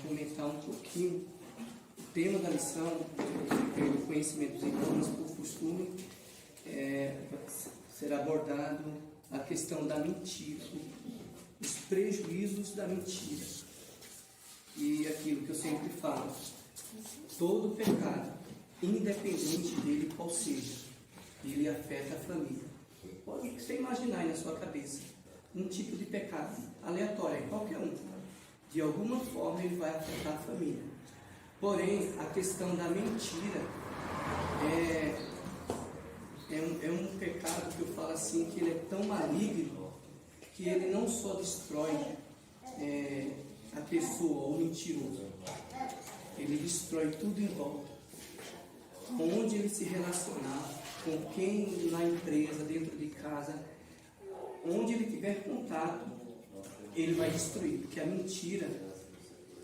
comentar um pouquinho o tema da lição, pelo conhecimento dos irmãos, por costume, será abordado a questão da mentira, os prejuízos da mentira. E aquilo que eu sempre falo, todo pecado, independente dele qual seja, ele afeta a família. Pode você imaginar aí na sua cabeça um tipo de pecado aleatório, qualquer um. De alguma forma ele vai afetar a família. Porém, a questão da mentira é um pecado que eu falo assim, que ele é tão maligno que ele não só destrói a pessoa, o mentiroso, ele destrói tudo em volta. Onde ele se relacionar, com quem na empresa, dentro de casa, onde ele tiver contato, ele vai destruir, porque a mentira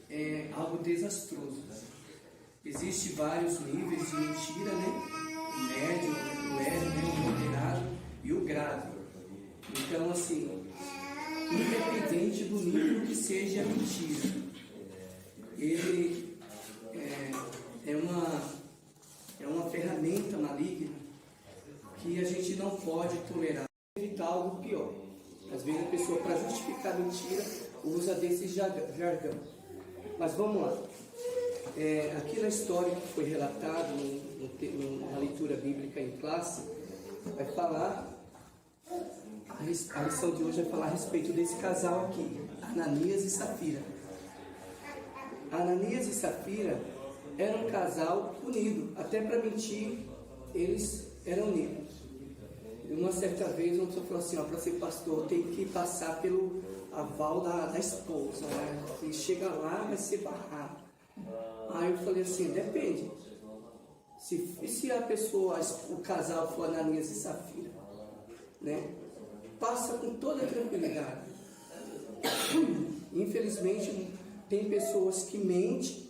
é algo desastroso. Existem vários níveis de mentira, né? O médio, o leve, né? O moderado e o grave. Então, assim, independente do nível que seja a mentira, ele é uma ferramenta maligna que a gente não pode tolerar, evitar algo pior. Às vezes a pessoa, para justificar a mentira, usa desse jargão. Mas vamos lá. Aqui na história que foi relatada na leitura bíblica em classe, vai falar, a lição de hoje vai falar a respeito desse casal aqui, Ananias e Safira. Ananias e Safira eram um casal unido, até para mentir, eles eram unidos. Uma certa vez, uma pessoa falou assim, para ser pastor tem que passar pelo aval da esposa, né? E chega lá, vai ser barrado. Aí eu falei assim, depende. Se a pessoa, o casal for Ananias e Safira, né? Passa com toda a tranquilidade. Infelizmente, tem pessoas que mentem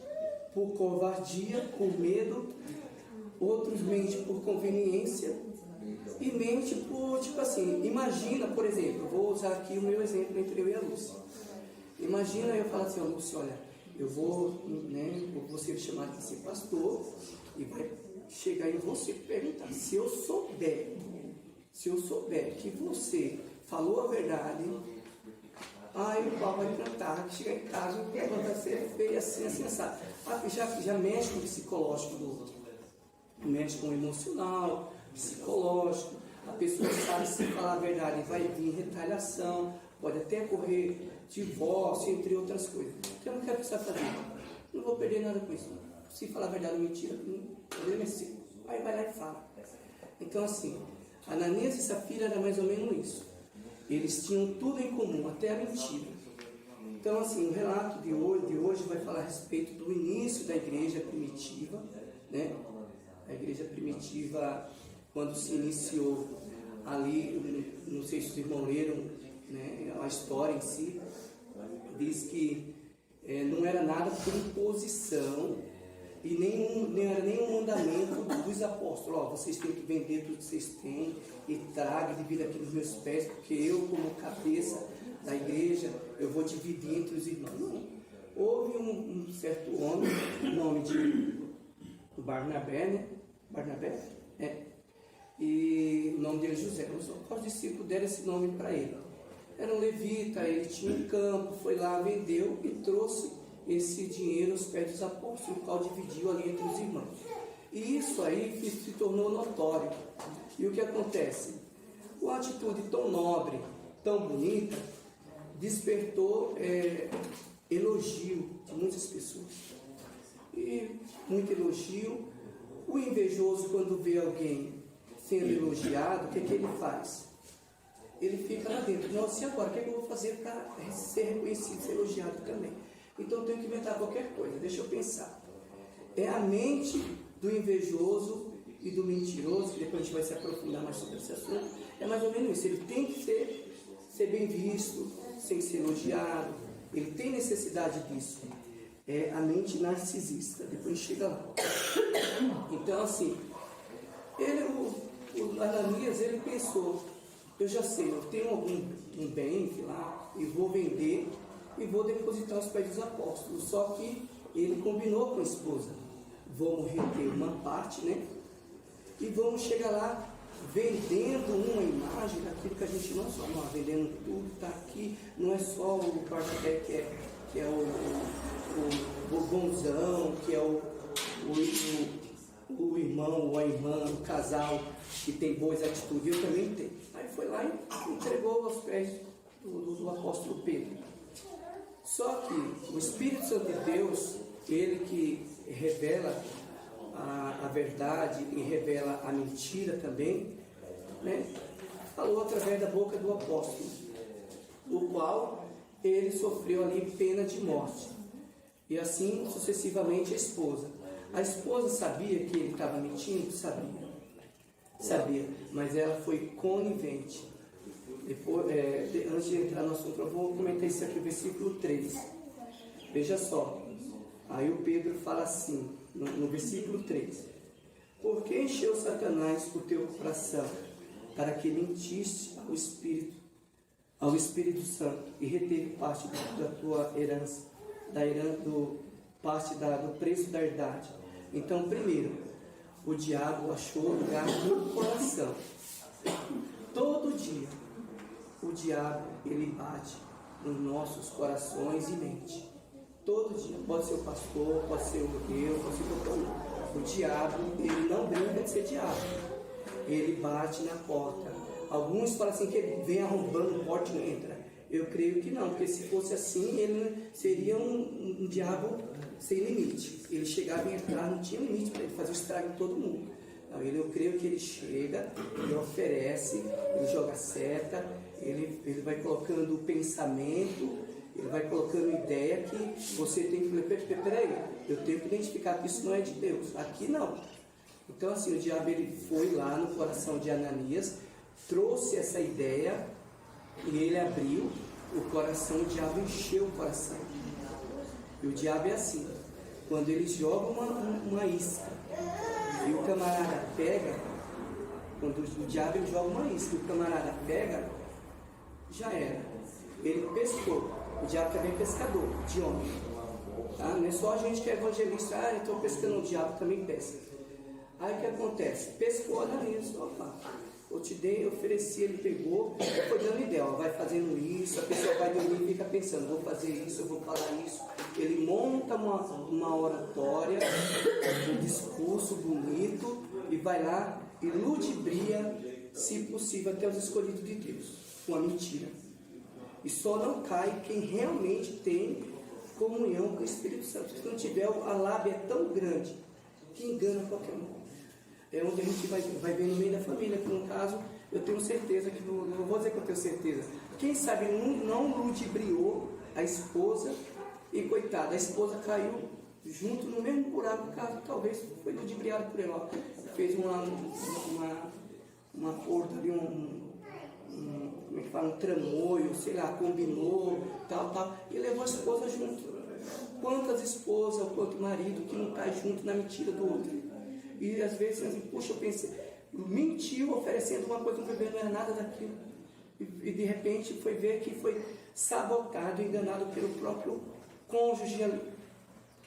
por covardia, por medo, outros mentem por conveniência e mente por, tipo assim, imagina, por exemplo, vou usar aqui o meu exemplo entre eu e a Lúcia. Imagina eu falar assim, Lúcia, olha, eu vou ser chamado de ser pastor e vai chegar em você e perguntar, se eu souber que você falou a verdade, aí o pau vai plantar, chegar em casa, o pau vai ser feio, assim, assado. Já mexe com o psicológico do outro, mexe com o emocional, psicológico, a pessoa sabe se falar a verdade, vai vir retaliação, pode até ocorrer divórcio, entre outras coisas. Então eu não quero precisar fazer, não vou perder nada com isso. Se falar a verdade ou mentira, o problema é seu. Aí vai lá e fala. Então assim, Ananias e Safira era mais ou menos isso. Eles tinham tudo em comum, até a mentira. Então assim, o relato de hoje vai falar a respeito do início da igreja primitiva, né? A igreja primitiva, quando se iniciou ali, não sei se os irmãos leram, né, a história em si, diz que não era nada por imposição e nem era nenhum mandamento dos apóstolos. Vocês têm que vender tudo que vocês têm e traga e divida aqui nos meus pés, porque eu, como cabeça da igreja, eu vou dividir entre os irmãos. Não. Houve um certo homem, nome de Barnabé, né? Barnabé? E o nome dele é José. Os discípulos deram esse nome para ele. Era um levita, ele tinha um campo, foi lá, vendeu e trouxe esse dinheiro aos pés dos apóstolos, o qual dividiu ali entre os irmãos. E isso aí se tornou notório. E o que acontece? Uma atitude tão nobre, tão bonita, despertou elogio de muitas pessoas. E muito elogio. O invejoso, quando vê alguém sendo elogiado, o que ele faz? Ele fica lá dentro. Nossa, e agora? O que eu vou fazer para ser reconhecido, ser elogiado também? Então eu tenho que inventar qualquer coisa. Deixa eu pensar. É a mente do invejoso e do mentiroso, que depois a gente vai se aprofundar mais sobre esse assunto. É mais ou menos isso. Ele tem que ser bem visto, sem ser elogiado. Ele tem necessidade disso. É a mente narcisista. Depois chega lá. Então, assim, o Ananias, ele pensou, eu já sei, eu tenho algum bem lá e vou vender e vou depositar aos pés dos apóstolos. Só que ele combinou com a esposa: vamos reter uma parte, né? E vamos chegar lá vendendo uma imagem daquilo que a gente não só não, vendendo tudo, está aqui, não é só o Barnabé que é o bonzão, que é o irmão ou a irmã, o casal que tem boas atitudes, eu também tenho. Aí foi lá e entregou aos pés do apóstolo Pedro. Só que o Espírito Santo de Deus, ele que revela a verdade e revela a mentira também, né? Falou através da boca do apóstolo, o qual ele sofreu ali pena de morte, e assim sucessivamente a esposa. A esposa sabia que ele estava mentindo? Sabia, mas ela foi conivente. Depois, antes de entrar no assunto, eu vou comentar isso aqui, o versículo 3. Veja só, aí o Pedro fala assim, no versículo 3: por que encheu Satanás o teu coração, para que mentiste ao Espírito Santo, e reteve parte da tua herança, parte do preço da herdade? Então, primeiro, o diabo achou lugar no coração. Todo dia, o diabo, ele bate nos nossos corações e mente. Todo dia, pode ser o pastor, pode ser o Deus, pode ser qualquer um. O diabo, ele não brinca de ser diabo. Ele bate na porta. Alguns falam assim que ele vem arrombando porta e não entra. Eu creio que não, porque se fosse assim, ele seria um diabo sem limite. Ele chegava e entrar, não tinha limite para ele fazer o estrago em todo mundo. Não, eu creio que ele chega, ele oferece, ele joga seta, ele vai colocando o pensamento, ele vai colocando ideia que você tem que... Peraí, eu tenho que identificar que isso não é de Deus. Aqui não. Então assim, o diabo ele foi lá no coração de Ananias, trouxe essa ideia, e ele abriu o coração, o diabo encheu o coração. E o diabo é assim, quando ele joga uma isca e o camarada pega, quando o diabo ele joga uma isca e o camarada pega, já era. Ele pescou. O diabo também é pescador de homem, tá? Não é só a gente que é evangelista, eu estou pescando, o diabo também pesca. Aí o que acontece? Pescou Ananias, opa, eu te dei, eu ofereci, ele pegou, foi dando ideia, ó, vai fazendo isso, a pessoa vai dormir e fica pensando, vou fazer isso, eu vou falar isso. Ele monta uma oratória, um discurso bonito, e vai lá e ludibria, se possível, até os escolhidos de Deus, uma mentira. E só não cai quem realmente tem comunhão com o Espírito Santo. Se não tiver, a lábia é tão grande que engana qualquer um. É onde a gente vai ver no meio da família, que no caso, eu tenho certeza que, não vou dizer que eu tenho certeza, quem sabe não ludibriou a esposa, e coitada, a esposa caiu junto no mesmo buraco, caso talvez foi ludibriado por ela, ó. Fez uma corda ali, como é que fala, um tramolho, sei lá, combinou, tal, e levou a esposa junto. Quantas esposas, ou quanto marido que não cai junto na mentira do outro? E às vezes, assim, puxa, eu pensei, mentiu oferecendo uma coisa, não era nada daquilo. E de repente foi ver que foi sabotado, enganado pelo próprio cônjuge ali.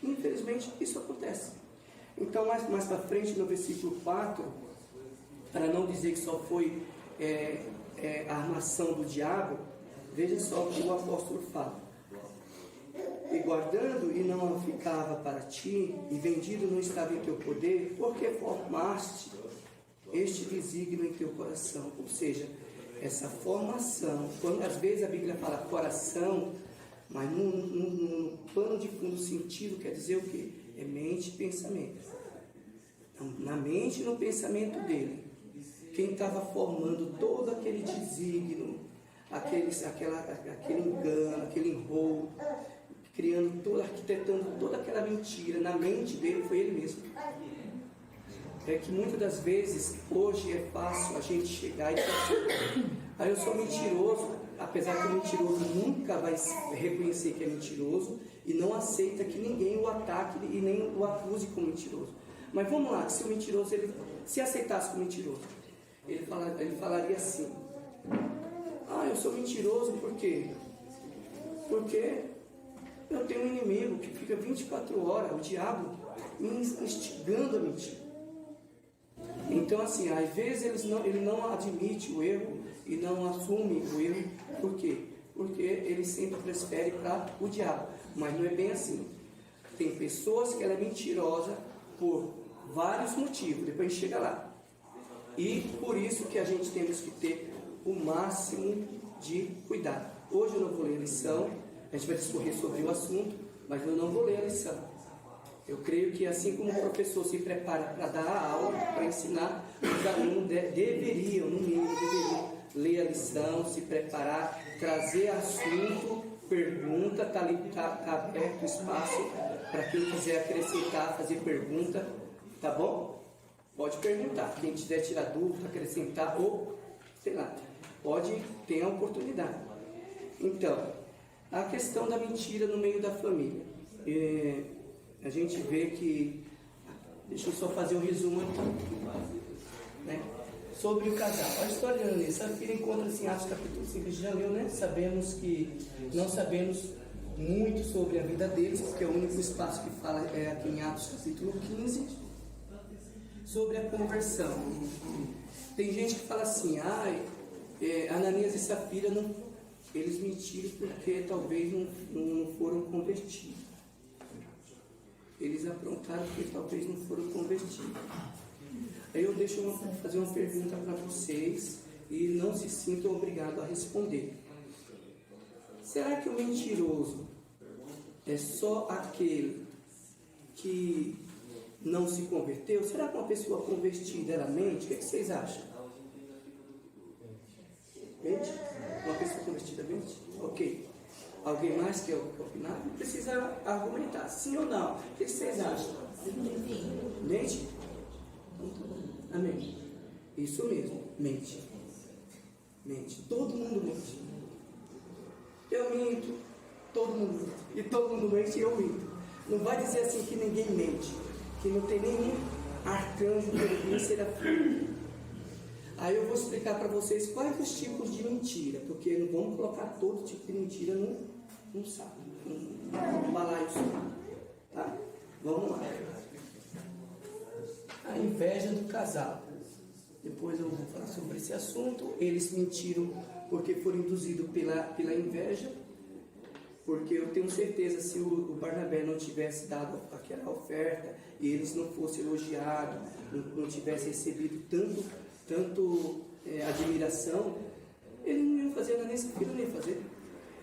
Infelizmente, isso acontece. Então, mais para frente, no versículo 4, para não dizer que só foi a armação do diabo, veja só o que o apóstolo fala. E guardando e não ficava para ti, e vendido não estava em teu poder, porque formaste este desígnio em teu coração. Ou seja, essa formação, quando às vezes a Bíblia fala coração, mas no plano de fundo, sentido quer dizer o quê? É mente e pensamento. Então, na mente e no pensamento dele, quem estava formando todo aquele desígnio, aquele engano, aquele enrolo, arquitetando toda aquela mentira na mente dele, foi ele mesmo. É que muitas das vezes, hoje é fácil a gente chegar e falar, aí eu sou mentiroso, apesar que o mentiroso nunca vai reconhecer que é mentiroso e não aceita que ninguém o ataque e nem o acuse como mentiroso. Mas vamos lá, se o mentiroso, ele se aceitasse como mentiroso, ele falaria assim: eu sou mentiroso porque Porque eu tenho um inimigo que fica 24 horas, o diabo, me instigando a mentir. Então, assim, às vezes ele não admite o erro e não assume o erro. Por quê? Porque ele sempre transfere para o diabo. Mas não é bem assim. Tem pessoas que ela é mentirosa por vários motivos. Depois a gente chega lá. E por isso que a gente temos que ter o máximo de cuidado. Hoje eu não vou ler a lição. A gente vai discorrer sobre o assunto, mas eu não vou ler a lição. Eu creio que assim como o professor se prepara para dar a aula, para ensinar, os alunos deveriam, no mínimo, ler a lição, se preparar, trazer assunto, pergunta, está aberto o espaço para quem quiser acrescentar, fazer pergunta, tá bom? Pode perguntar, quem quiser tirar dúvida, acrescentar ou, sei lá, pode ter a oportunidade. Então, a questão da mentira no meio da família. A gente vê que, deixa eu só fazer um resumo aqui, né? Sobre o casal. A história de Ananias e Safira encontra-se em Atos capítulo 5, a gente já leu, né? Não sabemos muito sobre a vida deles, porque o único espaço que fala é aqui em Atos capítulo 15, sobre a conversão. Tem gente que fala assim, Ananias e Safira eles mentiram porque talvez não foram convertidos. Eles aprontaram porque talvez não foram convertidos. Aí eu deixo fazer uma pergunta para vocês e não se sintam obrigados a responder. Será que o mentiroso é só aquele que não se converteu? Será que uma pessoa convertida ela mente? O que vocês acham? Mente? Uma pessoa convertida mente? Ok. Alguém mais quer opinar? Não precisa argumentar, sim ou não. O que vocês acham? Mente? Amém. Isso mesmo, mente. Mente. Todo mundo mente. Eu minto, todo mundo mente. E todo mundo mente e eu minto. Não vai dizer assim que ninguém mente, que não tem nenhum arcanjo, querubim, serafim. Aí eu vou explicar para vocês quais os tipos de mentira, porque não vamos colocar todo tipo de mentira num saco, num balaio só, tá? Vamos lá. A inveja do casal. Depois eu vou falar sobre esse assunto. Eles mentiram porque foram induzidos pela inveja, porque eu tenho certeza, se o Barnabé não tivesse dado aquela oferta e eles não fossem elogiados, não tivessem recebido tanto admiração, eles não iam fazer, nem Safira não ia fazer.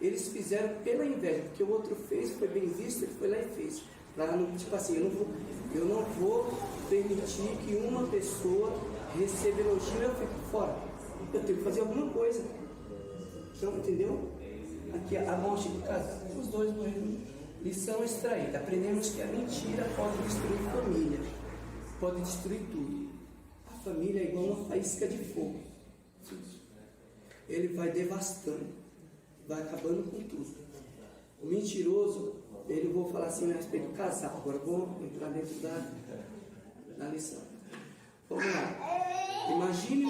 Eles fizeram pela inveja, porque o outro fez, foi bem visto, ele foi lá e fez. Tipo assim, eu não vou permitir que uma pessoa receba elogio e eu fico fora. Eu tenho que fazer alguma coisa. Então, entendeu? Aqui a morte do casal. Os dois morreram. Lição extraída. Aprendemos que a mentira pode destruir família. Pode destruir tudo. A família é igual uma faísca de fogo. Ele vai devastando. Vai acabando com tudo. O mentiroso, eu vou falar assim a respeito do casal. Agora eu vou entrar dentro da lição. Vamos lá. Imagine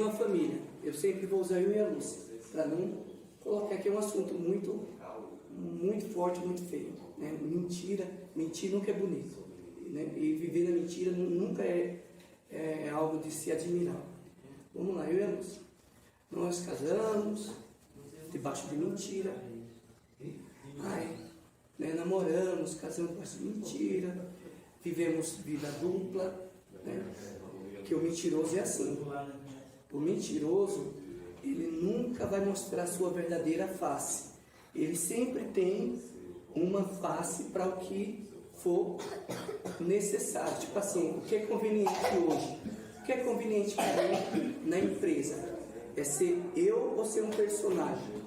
uma família. Eu sempre vou usar eu e a Lúcia, para não colocar aqui um assunto muito forte, muito feio. Né? Mentir nunca é bonito. Né? E viver na mentira nunca é algo de se admirar. Vamos lá, eu e a Lúcia. Nós casamos debaixo de mentira. Namoramos, casamos debaixo de mentira. Vivemos vida dupla. Né? Que o mentiroso é assim. O mentiroso, ele nunca vai mostrar a sua verdadeira face. Ele sempre tem uma face para o que for necessário. Tipo assim, o que é conveniente hoje? O que é conveniente para mim na empresa? É ser eu ou ser um personagem?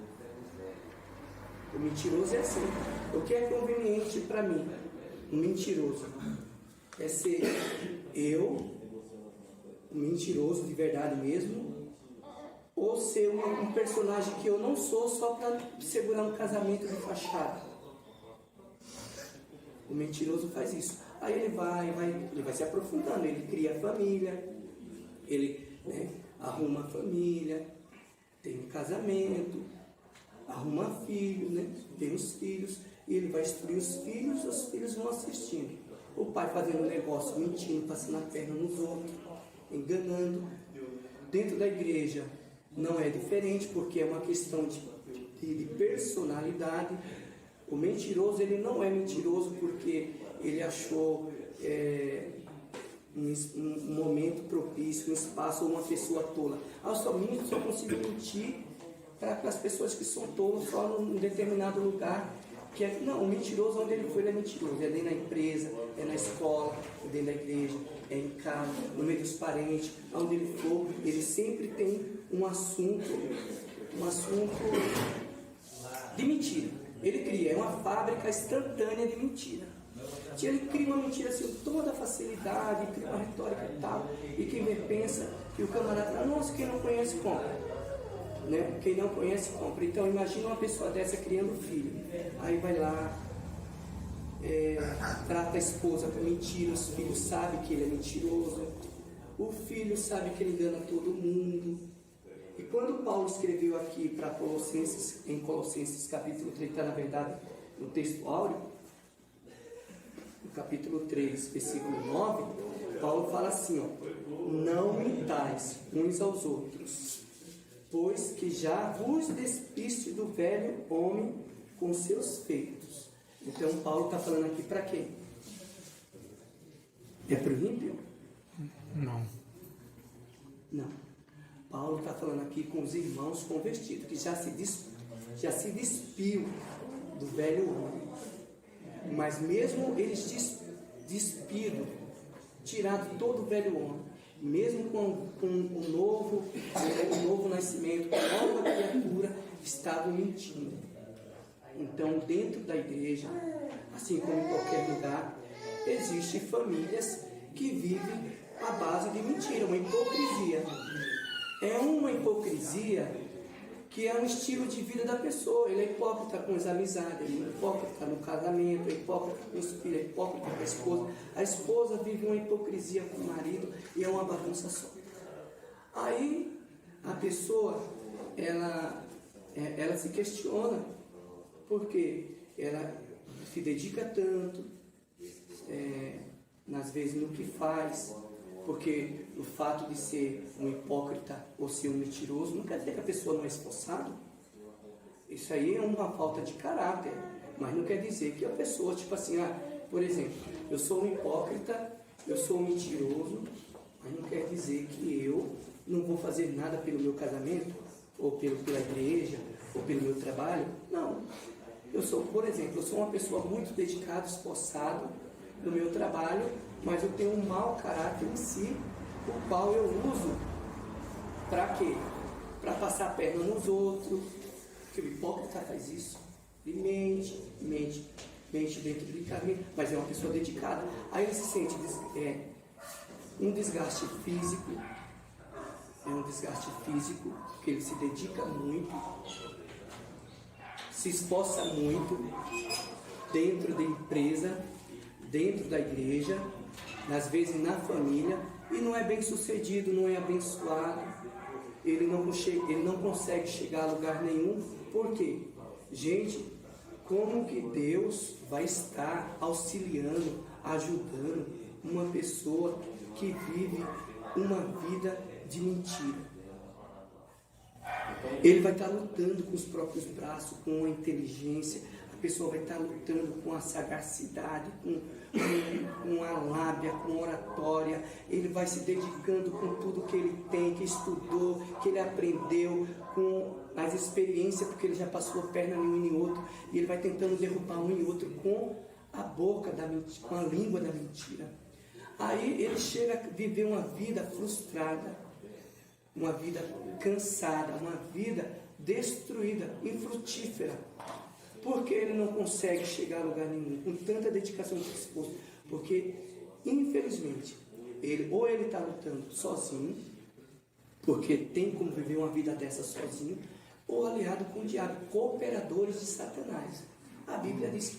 O mentiroso é assim. O que é conveniente para mim? O mentiroso é ser eu, um mentiroso de verdade mesmo, ou ser um personagem que eu não sou só para segurar um casamento de fachada. O mentiroso faz isso. Aí ele vai se aprofundando, ele cria família, ele arruma família, tem um casamento, arruma filho, né? Tem os filhos, e ele vai instruir os filhos vão assistindo. O pai fazendo negócio, mentindo, passando a perna nos outros, enganando. Dentro da igreja não é diferente, porque é uma questão de personalidade. O mentiroso, ele não é mentiroso porque ele achou um momento propício, um espaço ou uma pessoa tola. Eu só consigo mentir para as pessoas que são tolas só num determinado lugar. Não, o mentiroso, onde ele for, ele é mentiroso. É dentro da empresa, é na escola, é dentro da igreja, é em casa, no meio dos parentes, onde ele for, ele sempre tem um assunto de mentira. Ele cria, é uma fábrica instantânea de mentira. Ele cria uma mentira assim, com toda a facilidade, cria uma retórica e tal, e quem vê pensa, e o camarada fala, nossa, quem não conhece, compra. Né? Quem não conhece, compra. Então, imagina uma pessoa dessa criando filho. Aí vai lá, trata a esposa com mentira, os filhos sabem que ele é mentiroso, o filho sabe que ele engana todo mundo. E quando Paulo escreveu aqui para Colossenses, em Colossenses capítulo 3, está na verdade no texto áureo, no capítulo 3, versículo 9, Paulo fala assim, ó, não mintais uns aos outros, pois que já vos despiste do velho homem com seus feitos. Então Paulo está falando aqui para quem? É para o ímpio? Não. Não. Paulo está falando aqui com os irmãos convertidos, que já se despiu do velho homem. Mas mesmo eles despido, tirado todo o velho homem, mesmo com o novo nascimento, com a nova criatura, estavam mentindo. Então, dentro da igreja, assim como em qualquer lugar, existem famílias que vivem à base de mentira, uma hipocrisia. É uma hipocrisia que é um estilo de vida da pessoa. Ele é hipócrita com as amizades, ele é hipócrita no casamento, é hipócrita com os filhos, é hipócrita com a esposa. A esposa vive uma hipocrisia com o marido e é uma bagunça só. Aí a pessoa, ela se questiona, porque ela se dedica tanto, às vezes no que faz, porque o fato de ser um hipócrita ou ser um mentiroso não quer dizer que a pessoa não é esforçada. Isso aí é uma falta de caráter, mas não quer dizer que a pessoa, tipo assim, por exemplo, eu sou um hipócrita, eu sou um mentiroso, mas não quer dizer que eu não vou fazer nada pelo meu casamento, ou pela igreja, ou pelo meu trabalho. Não. Eu sou, por exemplo, eu sou uma pessoa muito dedicada, esforçada no meu trabalho, mas eu tenho um mau caráter em si, o qual eu uso para quê? Para passar a perna nos outros, porque o hipócrita faz isso, ele mente dentro do caminho, mas é uma pessoa dedicada. Aí ele se sente um desgaste físico, porque ele se dedica muito, se esforça muito dentro da empresa, dentro da igreja, às vezes na família, e não é bem sucedido, não é abençoado, ele não consegue chegar a lugar nenhum. Por quê? Gente, como que Deus vai estar auxiliando, ajudando uma pessoa que vive uma vida de mentira? Ele vai estar lutando com os próprios braços, com a inteligência. A pessoa vai estar lutando com a sagacidade, com a lábia, com a oratória. Ele vai se dedicando com tudo que ele tem, que estudou, que ele aprendeu, com as experiências, porque ele já passou a perna em um e em outro. E ele vai tentando derrubar um e outro com a boca da mentira, com a língua da mentira. Aí ele chega a viver uma vida frustrada, uma vida cansada, uma vida destruída, infrutífera. Porque ele não consegue chegar a lugar nenhum, com tanta dedicação e esforço. Porque, infelizmente, ele está lutando sozinho, porque tem como viver uma vida dessa sozinho, ou aliado com o diabo, cooperadores de Satanás. A Bíblia diz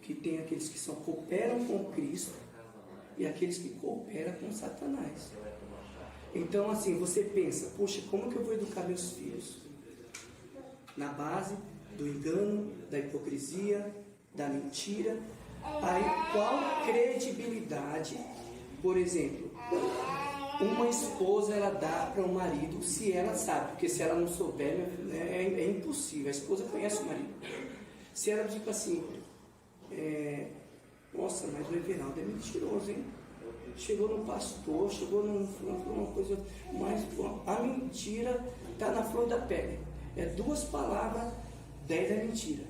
que tem aqueles que cooperam com Cristo e aqueles que cooperam com Satanás. Então, assim, você pensa, poxa, como que eu vou educar meus filhos? na base do engano, da hipocrisia, da mentira. Aí, qual credibilidade, por exemplo, uma esposa ela dá para o marido se ela sabe, porque se ela não souber, é impossível. A esposa conhece o marido. Se ela diz assim, nossa, mas o Everaldo é mentiroso, hein? Chegou no pastor, chegou numa coisa, mas a mentira está na flor da pele. É 2 palavras, 10 é mentira.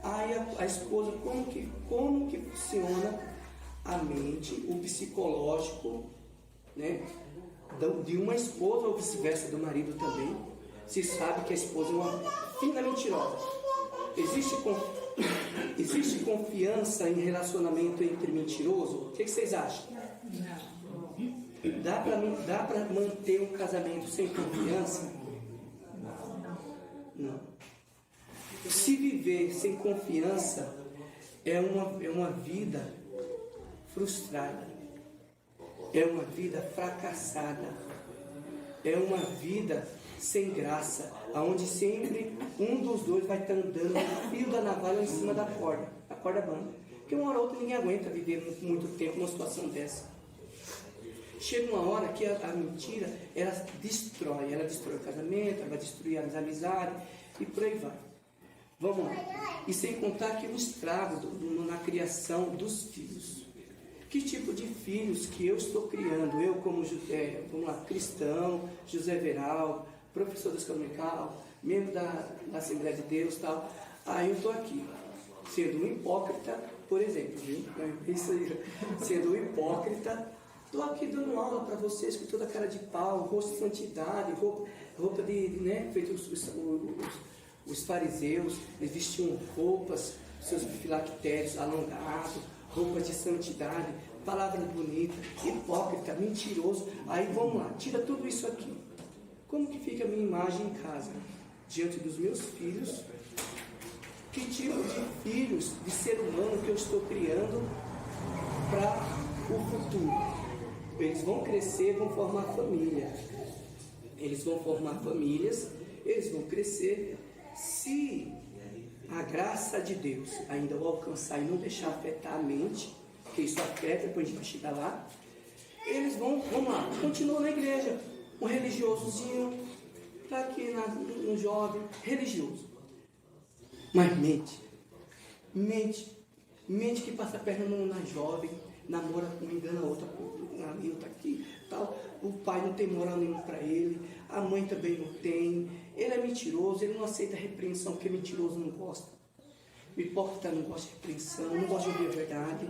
Aí a esposa, como que funciona a mente, o psicológico, né, de uma esposa ou vice-versa do marido também, se sabe que a esposa é uma fina mentirosa. Existe confiança em relacionamento entre mentiroso? O que vocês acham? Dá para manter um casamento sem confiança? Não. Se viver sem confiança é uma vida frustrada, é uma vida fracassada, é uma vida sem graça, onde sempre um dos dois vai estar andando no fio da navalha em cima da corda, a corda bamba. Porque uma hora ou outra ninguém aguenta viver muito tempo numa situação dessa. Chega uma hora que a mentira, ela destrói o casamento, ela vai destruir as amizades e por aí vai. Vamos lá. E sem contar que o estrago na criação dos filhos. Que tipo de filhos que eu estou criando? Eu como, cristão, José Everaldo, professor da escola dominical, membro da Assembleia de Deus e tal. Aí eu estou aqui, sendo um hipócrita, por exemplo, viu? Isso aí, sendo um hipócrita, estou aqui dando aula para vocês com toda a cara de pau, rosto de santidade, roupa feito os fariseus, eles vestiam roupas, seus filactérios alongados, roupas de santidade, palavra bonita, hipócrita, mentiroso. Aí vamos lá, tira tudo isso aqui. Como que fica a minha imagem em casa? Diante dos meus filhos? Que tipo de filhos, de ser humano que eu estou criando para o futuro? Eles vão crescer, vão formar família. Eles vão formar famílias, eles vão crescer. Se a graça de Deus ainda o alcançar e não deixar afetar a mente, porque isso afeta, depois a gente vai chegar lá, eles vamos lá, continuam na igreja, um religiosozinho, está aqui no jovem, religioso. Mas mente que passa a perna na jovem, namora, engana a outra, ali, outra aqui, tal. O pai não tem moral nenhuma para ele, a mãe também não tem, ele é mentiroso, ele não aceita repreensão, porque mentiroso não gosta. O hipócrita não gosta de repreensão, não gosta de ouvir a verdade.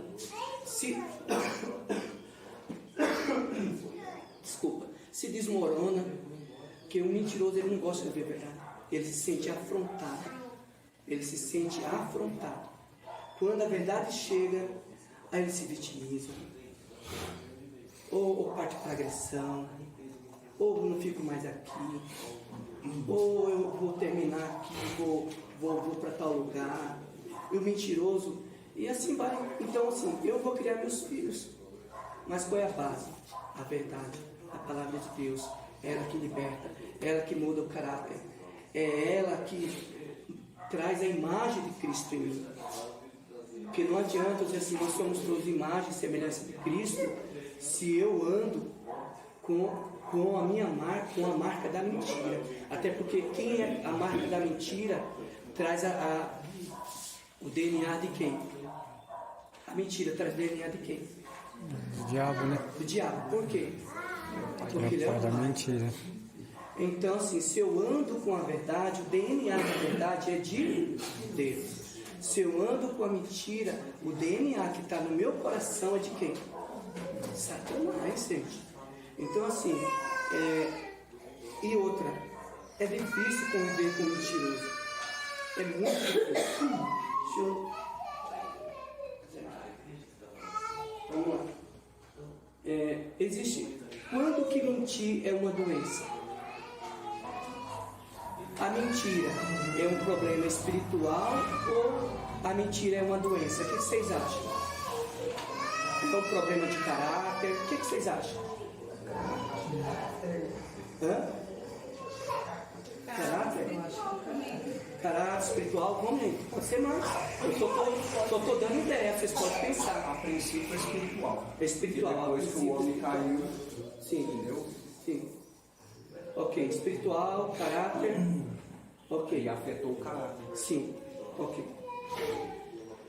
Se desmorona, que o mentiroso ele não gosta de ouvir a verdade. Ele se sente afrontado. Quando a verdade chega, aí ele se vitimiza. Ou parte para agressão, ou não fico mais aqui, ou eu vou terminar aqui, vou para tal lugar. E o mentiroso, e assim vai. Então assim, eu vou criar meus filhos. Mas qual é a base? A verdade, a palavra de Deus. Ela que liberta, ela que muda o caráter. É ela que traz a imagem de Cristo em mim. Porque não adianta dizer assim, nós somos todos imagem e semelhança de Cristo, se eu ando com a minha marca, com a marca da mentira. Até porque quem é a marca da mentira traz o DNA de quem? A mentira traz o DNA de quem? Do diabo, né? Do diabo. Por quê? Porque ele é da mentira. Então, assim, se eu ando com a verdade, o DNA da verdade é de Deus. Se eu ando com a mentira, o DNA que está no meu coração é de quem? Satanás, gente. Então, assim, e outra, é difícil conviver com o mentiroso. É muito difícil. Deixa eu... Vamos lá. Existe. Quando que mentir é uma doença? A mentira é um problema espiritual ou a mentira é uma doença? O que vocês acham? É um problema de caráter? O que vocês acham? Caráter? caráter, espiritual, vamos aí, pode ser mais. Eu só estou dando ideia, vocês podem pensar. A princípio é espiritual. É espiritual. Depois que o homem caiu, sim, entendeu? Sim. Ok, espiritual, caráter. Ok. E afetou o caráter. Sim, ok.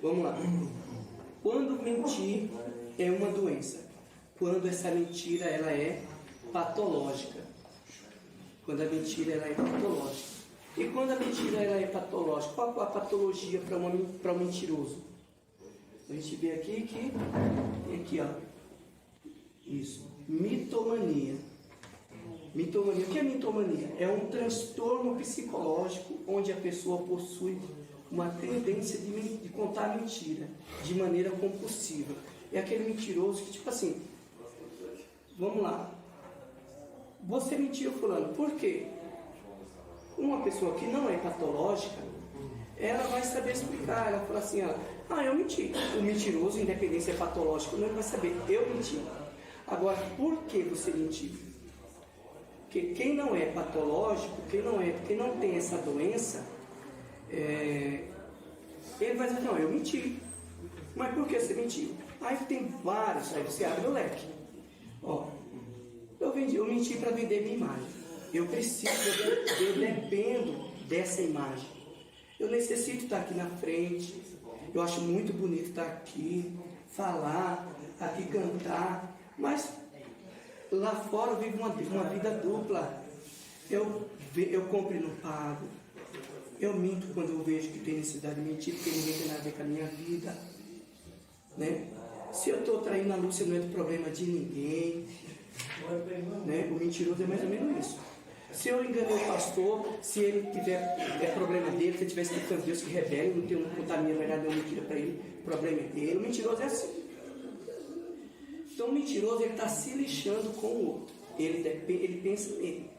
Vamos lá. Quando mentir é uma doença, quando essa mentira ela é patológica, quando a mentira ela é patológica. E quando a mentira ela é patológica, qual a patologia para um mentiroso? A gente vê aqui que tem aqui, ó, isso, mitomania. Mitomania. O que é mitomania? É um transtorno psicológico onde a pessoa possui uma tendência de contar mentira de maneira compulsiva. É aquele mentiroso que, tipo assim, vamos lá, você mentiu, fulano, por quê? Uma pessoa que não é patológica, ela vai saber explicar, ela fala assim, eu menti. O mentiroso, independente se é patológico, não vai saber, eu menti. Agora, por que você mentiu? Porque quem não é patológico, quem não tem essa doença, ele vai dizer, não, eu menti. Mas por que você mentiu? Aí tem vários, aí você abre o leque. Ó, eu menti para vender minha imagem. Eu dependo dessa imagem. Eu necessito estar aqui na frente. Eu acho muito bonito estar aqui, falar, aqui cantar. Mas lá fora eu vivo uma vida dupla. Eu compro e não pago. Eu minto quando eu vejo que tem necessidade de mentir, porque ninguém tem nada a ver com a minha vida. Né? Se eu estou traindo a Lúcia, não é do problema de ninguém. Né? O mentiroso é mais ou menos isso. Se eu enganei o pastor, se ele tiver problema dele, se ele tiver explicando Deus que revela, não contar a minha verdade, não mentira para ele, o problema é dele. O mentiroso é assim. Então o mentiroso ele está se lixando com o outro. Ele pensa nele.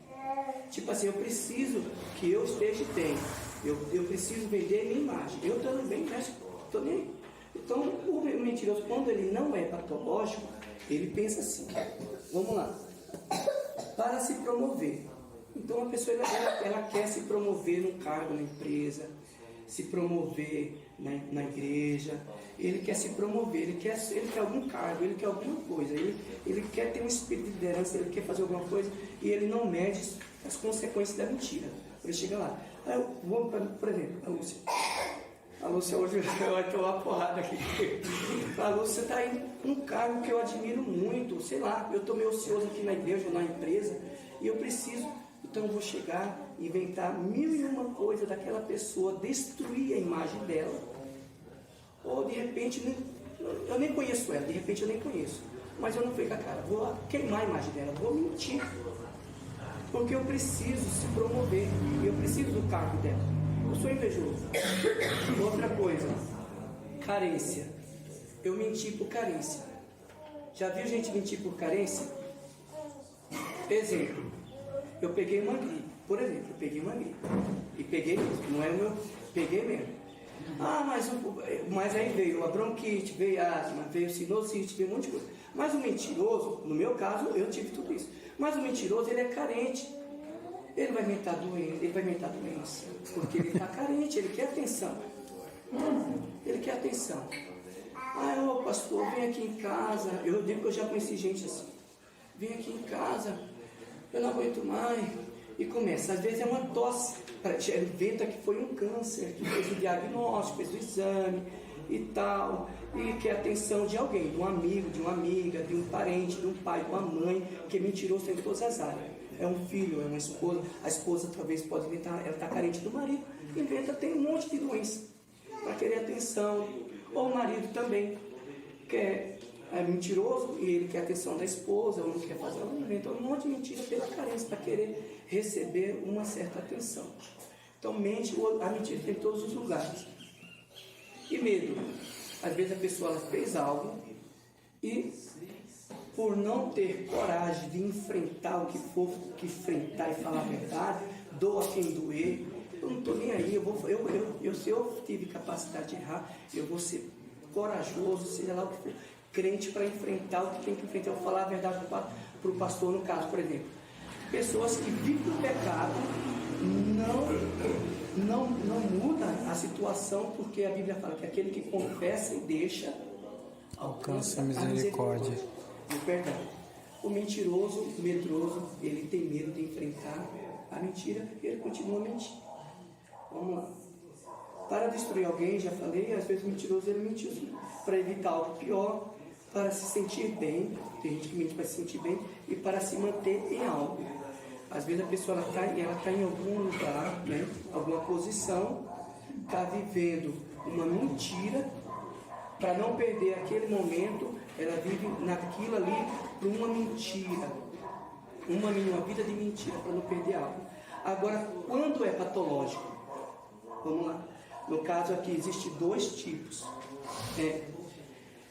Tipo assim, eu preciso que eu esteja bem. Eu preciso vender minha imagem. Eu também, né? Estou nem aí. Então o mentiroso, quando ele não é patológico, ele pensa assim. Vamos lá. Para se promover. Então a pessoa ela quer se promover no cargo na empresa, se promover na igreja, ele quer se promover, ele quer algum cargo, ele quer alguma coisa, ele quer ter um espírito de liderança, ele quer fazer alguma coisa e ele não mede as consequências da mentira. Ele chega lá. Aí eu vou, por exemplo, a Lúcia. A Lúcia hoje vai tomar uma porrada aqui. A Lúcia está aí num cargo que eu admiro muito, sei lá, eu estou meio ocioso aqui na igreja ou na empresa e eu preciso. Então eu vou chegar, inventar 1001 coisa daquela pessoa, destruir a imagem dela. Ou de repente, eu nem conheço ela, de repente eu nem conheço. Mas eu não fui com a cara, vou queimar a imagem dela, vou mentir. Porque eu preciso se promover, eu preciso do cargo dela. Eu sou invejoso. Outra coisa, carência. Eu menti por carência. Já viu gente mentir por carência? Exemplo. Eu peguei uma gripe, por exemplo, e peguei mesmo, não é o meu, peguei mesmo. Mas aí veio a bronquite, veio a asma, veio sinusite, veio um monte de coisa. Mas o mentiroso, no meu caso, eu tive tudo isso. Mas o mentiroso, ele é carente. Ele vai inventar doença, porque ele está carente, ele quer atenção. Ele quer atenção. Pastor, vem aqui em casa. Eu digo que eu já conheci gente assim. Vem aqui em casa. Eu não aguento mais. E começa, às vezes é uma tosse, ele inventa que foi um câncer, que fez o diagnóstico, fez o exame e tal, e quer a atenção de alguém, de um amigo, de uma amiga, de um parente, de um pai, de uma mãe, que é mentiroso em todas as áreas. É um filho, é uma esposa, a esposa talvez pode inventar, ela está carente do marido, inventa, tem um monte de doença, para querer atenção, ou o marido também, é mentiroso e ele quer a atenção da esposa, ou não quer fazer, então um monte de mentira pela carência, para querer receber uma certa atenção. Então a mentira tem em todos os lugares. E medo. Às vezes a pessoa ela fez algo e por não ter coragem de enfrentar o que for que enfrentar e falar a verdade, doa quem doer, eu não estou nem aí, se eu tive capacidade de errar, eu vou ser corajoso, seja lá o que for, crente para enfrentar o que tem que enfrentar. Eu vou falar a verdade para o pastor, no caso, por exemplo. Pessoas que vivem do pecado não a situação, porque a Bíblia fala que aquele que confessa e deixa Alcança a misericórdia. O perdão. O mentiroso, o medroso, ele tem medo de enfrentar a mentira e ele continua mentindo. Vamos lá. Para destruir alguém, já falei, às vezes o mentiroso ele mentiu para evitar algo pior, para se sentir bem, tem gente que mente para se sentir bem, e para se manter em algo. Às vezes a pessoa ela tá em algum lugar, né, alguma posição, está vivendo uma mentira, para não perder aquele momento, ela vive naquilo ali por uma mentira, uma vida de mentira, para não perder algo. Agora, quando é patológico? Vamos lá. No caso aqui, existem dois tipos.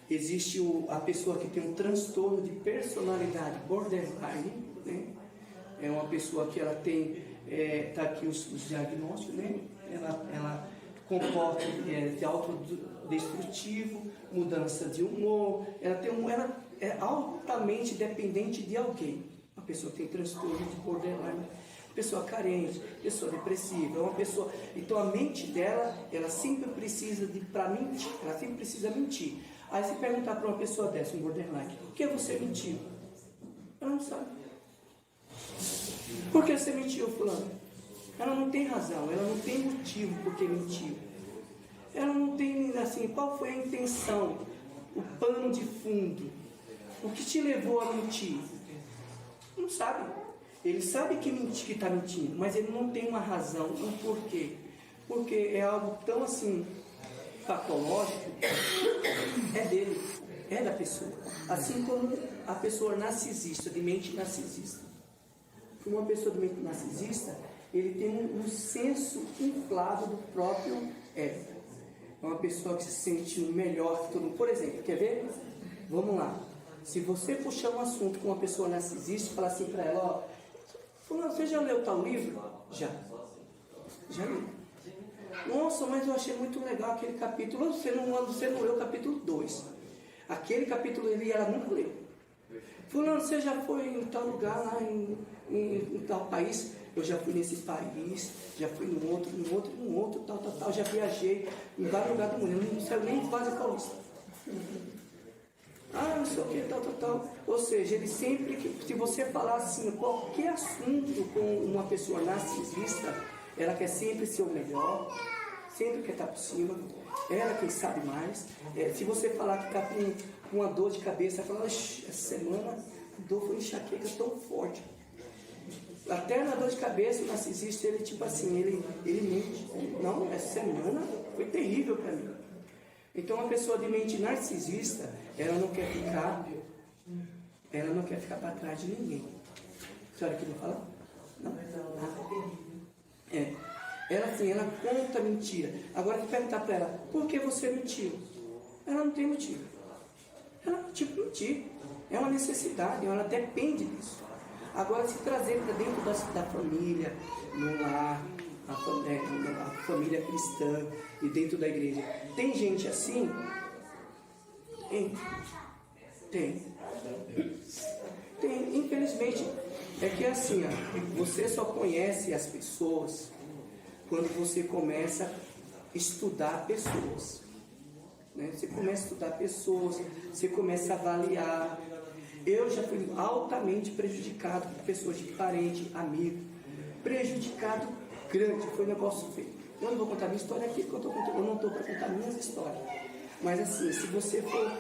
Existe a pessoa que tem um transtorno de personalidade borderline, né? É uma pessoa que ela tem, tá aqui os diagnósticos, né? Ela comporta de autodestrutivo, mudança de humor, ela é altamente dependente de alguém. A pessoa tem transtorno de borderline, pessoa carente, pessoa depressiva, uma pessoa. Então a mente dela, ela sempre precisa para mentir, ela sempre precisa mentir. Aí se perguntar para uma pessoa dessa, um borderline, por que você mentiu? Ela não sabe. Por que você mentiu, fulano? Ela não tem razão, ela não tem motivo por que mentiu. Ela não tem, assim, qual foi a intenção, o pano de fundo, o que te levou a mentir? Não sabe. Ele sabe que está mentindo, mas ele não tem uma razão, um porquê. Porque é algo tão assim, patológico, é dele, é da pessoa. Assim como a pessoa narcisista, de mente narcisista. Uma pessoa de mente narcisista, ele tem um senso inflado do próprio ego. É uma pessoa que se sente o melhor que todo mundo. Por exemplo, quer ver? Vamos lá. Se você puxar um assunto com uma pessoa narcisista e falar assim para ela, ó, fulano, você já leu tal livro? Já li. Nossa, mas eu achei muito legal aquele capítulo. Você não leu o capítulo 2. Aquele capítulo ela nunca leu. Fulano, você já foi em tal lugar lá em tal país? Eu já fui nesse país, já fui num outro, tal. Já viajei em vários lugares do mundo. Eu não saiu nem de Vaza Paulista. Não sei o que, tal. Ou seja, ele sempre, se você falar assim, qualquer assunto com uma pessoa narcisista, ela quer sempre ser o melhor, sempre quer estar por cima, ela quem sabe mais. Se você falar que está com uma dor de cabeça, ela fala, essa semana a dor foi enxaqueca tão forte. Até na dor de cabeça, o narcisista, ele tipo assim, ele mente. Não, essa semana foi terrível para mim. Então, uma pessoa de mente narcisista, ela não quer ficar para trás de ninguém. A senhora que não fala? Não? Ela assim, ela conta mentira. Agora, se perguntar para ela, por que você mentiu? Ela não tem motivo. Ela tipo mentir. É uma necessidade, ela depende disso. Agora, se trazer para dentro da família, no lar, a família cristã e dentro da igreja, tem gente assim? Tem. Infelizmente, é que assim, você só conhece as pessoas quando você começa a estudar pessoas. Né? Você começa a estudar pessoas, você começa a avaliar. Eu já fui altamente prejudicado por pessoas de parente, amigo. Prejudicado grande, foi um negócio feio. Eu não vou contar minha história aqui, porque eu não estou para contar minhas histórias. Mas assim, se você for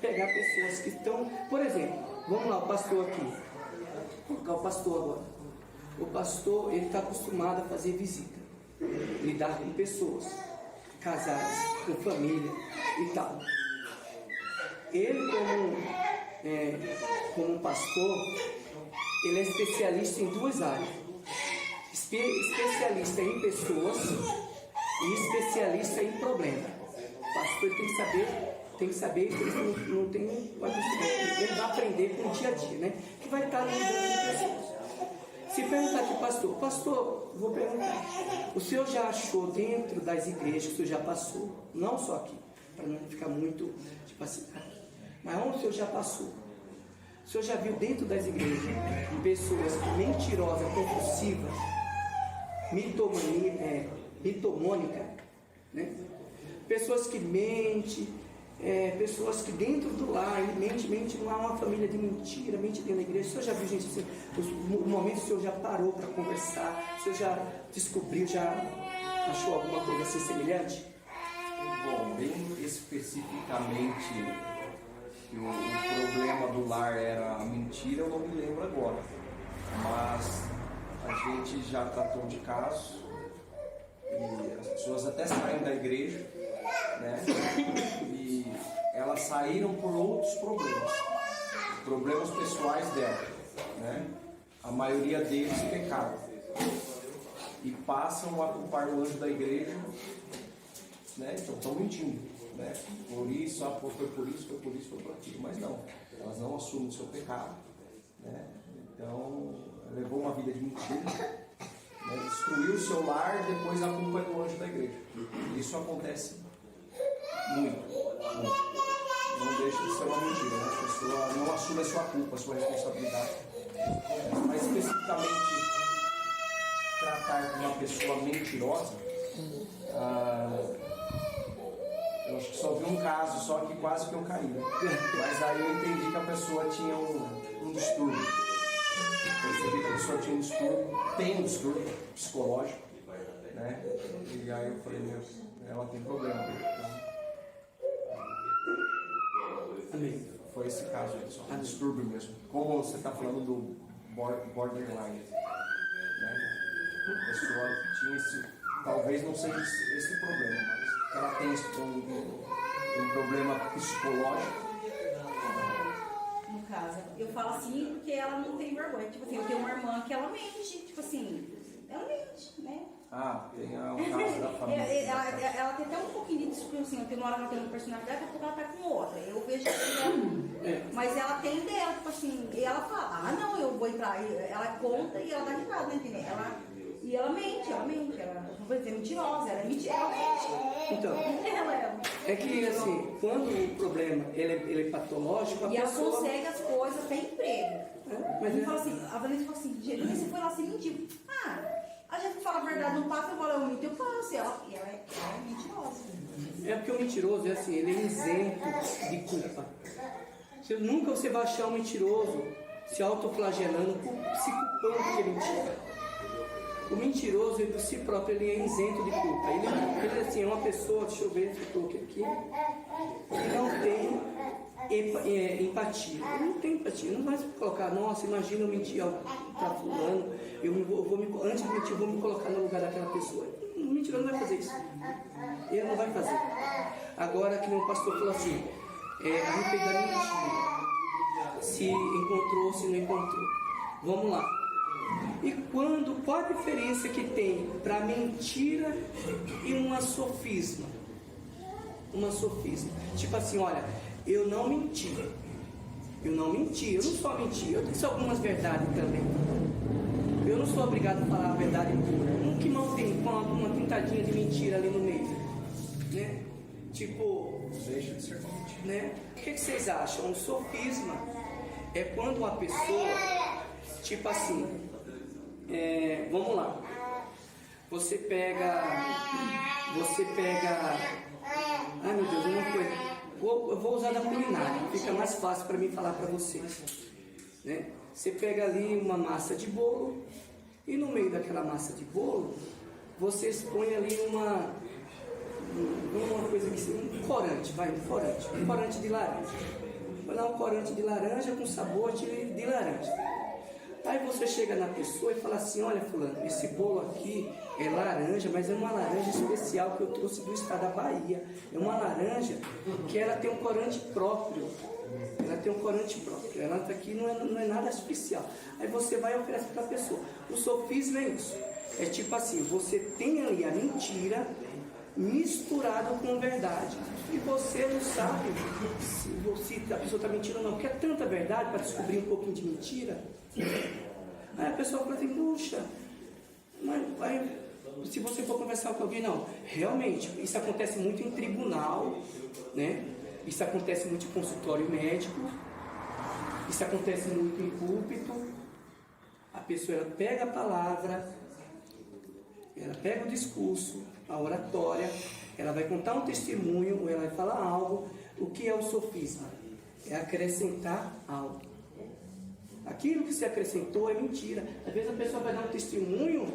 pegar pessoas que estão... Por exemplo, vamos lá, o pastor aqui. Vou colocar o pastor agora. O pastor, ele está acostumado a fazer visita. Lidar com pessoas, casais, com família e tal. Ele, como um pastor, ele é especialista em duas áreas. Especialista em pessoas e especialista em problemas. O pastor tem que saber que ele não tem ele vai aprender com o dia a dia, né? Que vai estar lidando com pessoas. Se perguntar aqui, pastor, vou perguntar, o senhor já achou dentro das igrejas que o senhor já passou, não só aqui, para não ficar muito, tipo assim, mas onde o senhor já passou? O senhor já viu dentro das igrejas pessoas mentirosas, compulsivas, mitomônica, né? Pessoas que mentem, pessoas que dentro do lar, mente, não há uma família de mentira, mente dentro da igreja. O senhor já viu gente assim, no momento o senhor já parou para conversar, o senhor já descobriu, já achou alguma coisa assim semelhante? Bom, bem especificamente que o problema do lar era a mentira, eu não me lembro agora. Mas a gente já tratou de casos e as pessoas até saem da igreja, né? E elas saíram por outros problemas pessoais dela, né? A maioria deles pecado. E passam a culpar o anjo da igreja, né? Então estão mentindo, né? Por isso, foi por isso, foi por aquilo. Mas não, elas não assumem o seu pecado, né? Então, levou uma vida de mentira, né? Destruiu o seu lar, depois a culpa é do anjo da igreja. Isso acontece muito. Não deixa de ser uma mentira, né? A pessoa não assume a sua culpa, a sua responsabilidade. Mas especificamente tratar de uma pessoa mentirosa, eu acho que só vi um caso, só que quase que eu caí. Mas aí eu entendi que a pessoa tinha um distúrbio. Percebi que a pessoa tinha um distúrbio, tem um distúrbio psicológico, né? E aí eu falei, meu, ela tem problema. Amém. Foi esse caso aí, só um distúrbio mesmo. Como você está falando do borderline, né? A pessoa tinha esse, talvez não seja esse problema, mas ela tem um problema psicológico. No caso, eu falo assim porque ela não tem vergonha. Tipo assim, eu tenho uma irmã que ela mente, tipo assim, ela mente, né? Ah, tem o caso da família. Ela tem até um pouquinho de tipo assim, tem uma hora ela tem uma personalidade, daqui a pouco ela tá com outra. Eu vejo que ela, mas ela tem dela, tipo assim, e ela fala, não, eu vou entrar, ela conta e ela dá risada, né, entendeu? Ela mente, ela não vai dizer mentirosa, ela mente. Então, Ela é que assim, quando o problema ele é patológico, a e ela pessoa... consegue as coisas, tem emprego. mas Ele fala assim, a Vanessa fala assim, você foi lá, você mentiu. A gente fala a verdade, não passa, eu falo, eu minto, eu passo. E ela é mentirosa. É porque o mentiroso é assim, ele é isento de culpa. Nunca você vai achar um mentiroso se autoflagelando, se culpando porque mentiu. O mentiroso, ele por si próprio, ele é isento de culpa. Ele assim, é uma pessoa, deixa eu ver se eu coloquei aqui, que não tem empatia. Ele não tem empatia, não vai se colocar, nossa, imagina eu mentir para fulano, antes de mentir eu vou me colocar no lugar daquela pessoa. O mentiroso não vai fazer isso. Ele não vai fazer. Agora, que nem o pastor falou assim, a respeito da mentira, se encontrou, se não encontrou. Vamos lá. E qual a diferença que tem para mentira e uma sofisma? Uma sofisma. Tipo assim, olha, eu não menti, eu não só menti, eu disse algumas verdades também. Eu não sou obrigado a falar a verdade pura. Um que não tem uma pintadinha de mentira ali no meio, né? Tipo, Deixa de ser mentira, né? O que vocês acham? Um sofisma é quando uma pessoa, tipo assim, vamos lá, você pega, ai meu Deus, uma coisa, eu vou usar da culinária, fica mais fácil para mim falar para vocês, né? Você pega ali uma massa de bolo e no meio daquela massa de bolo vocês põem ali uma coisa que um corante de laranja. Vou dar um corante de laranja com sabor de laranja. Aí você chega na pessoa e fala assim, olha fulano, esse bolo aqui é laranja, mas é uma laranja especial que eu trouxe do estado da Bahia. É uma laranja que ela tem um corante próprio. Ela tá aqui não é nada especial. Aí você vai oferecer para a pessoa. O sofisma é isso. É tipo assim, você tem ali a mentira misturado com verdade. E você não sabe se a pessoa está mentindo ou não, porque é tanta verdade para descobrir um pouquinho de mentira. Aí a pessoa fala assim, puxa, mas se você for conversar com alguém, não, realmente, isso acontece muito em tribunal, né? Isso acontece muito em consultório médico, isso acontece muito em púlpito. A pessoa ela pega a palavra, ela pega o discurso, a oratória, Ela vai contar um testemunho, ou ela vai falar algo. O que é o sofisma? É acrescentar algo. Aquilo que se acrescentou é mentira. Às vezes a pessoa vai dar um testemunho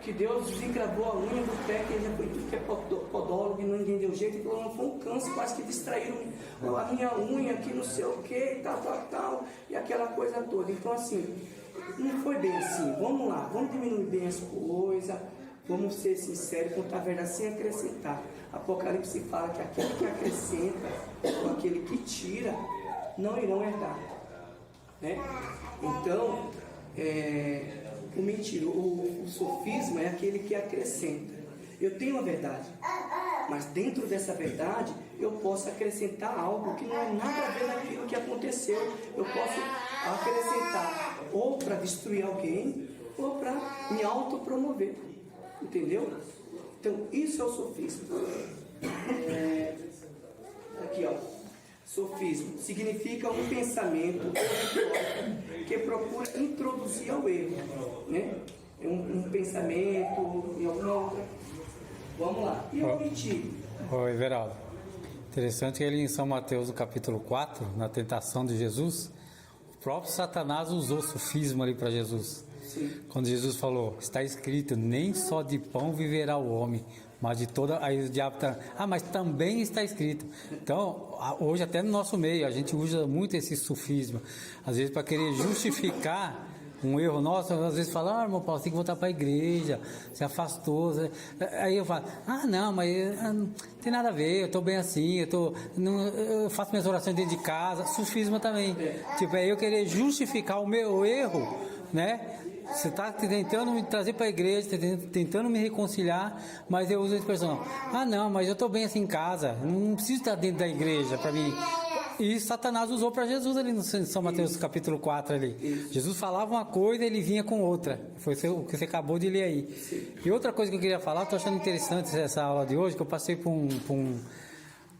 que Deus desencravou a unha do pé, que ele já foi tudo que é podólogo e não entendeu o jeito, e falou, não, foi um câncer, quase que distraíram a minha unha, que não sei o que, e tal, e aquela coisa toda. Então assim, não foi bem assim. Vamos lá, vamos diminuir bem as coisas, vamos ser sinceros, contar a verdade sem acrescentar. Apocalipse fala que aquele que acrescenta, ou aquele que tira, não irão herdar. Né? Então, o mentiroso, o sofisma é aquele que acrescenta. Eu tenho a verdade, mas dentro dessa verdade eu posso acrescentar algo que não é nada a ver naquilo que aconteceu. Eu posso acrescentar ou para destruir alguém ou para me autopromover. Entendeu? Então isso é o sofisma. Aqui, ó. Sofismo significa um pensamento que procura introduzir ao erro, né? É um pensamento em alguma outra. Vamos lá. E eu mentir. Ô, Everaldo, interessante que ele em São Mateus, no capítulo 4, na tentação de Jesus, o próprio Satanás usou sofisma ali para Jesus. Sim. Quando Jesus falou, está escrito, nem só de pão viverá o homem, mas de toda... Aí o diabo está... mas também está escrito. Então, hoje até no nosso meio, a gente usa muito esse sofisma. Às vezes para querer justificar um erro nosso, às vezes fala, irmão Paulo, você tem que voltar para a igreja, se afastou. Aí eu falo, não, mas não tem nada a ver, eu estou bem assim, eu faço minhas orações dentro de casa. Sofisma também. Tipo, é eu querer justificar o meu erro, né? Você está tentando me trazer para a igreja, tentando me reconciliar, mas eu uso a expressão, não, mas eu estou bem assim em casa, não preciso estar dentro da igreja para mim. E Satanás usou para Jesus ali no São Mateus capítulo 4 ali. Jesus falava uma coisa, ele vinha com outra. Foi o que você acabou de ler aí. E outra coisa que eu queria falar, estou achando interessante essa aula de hoje, que eu passei por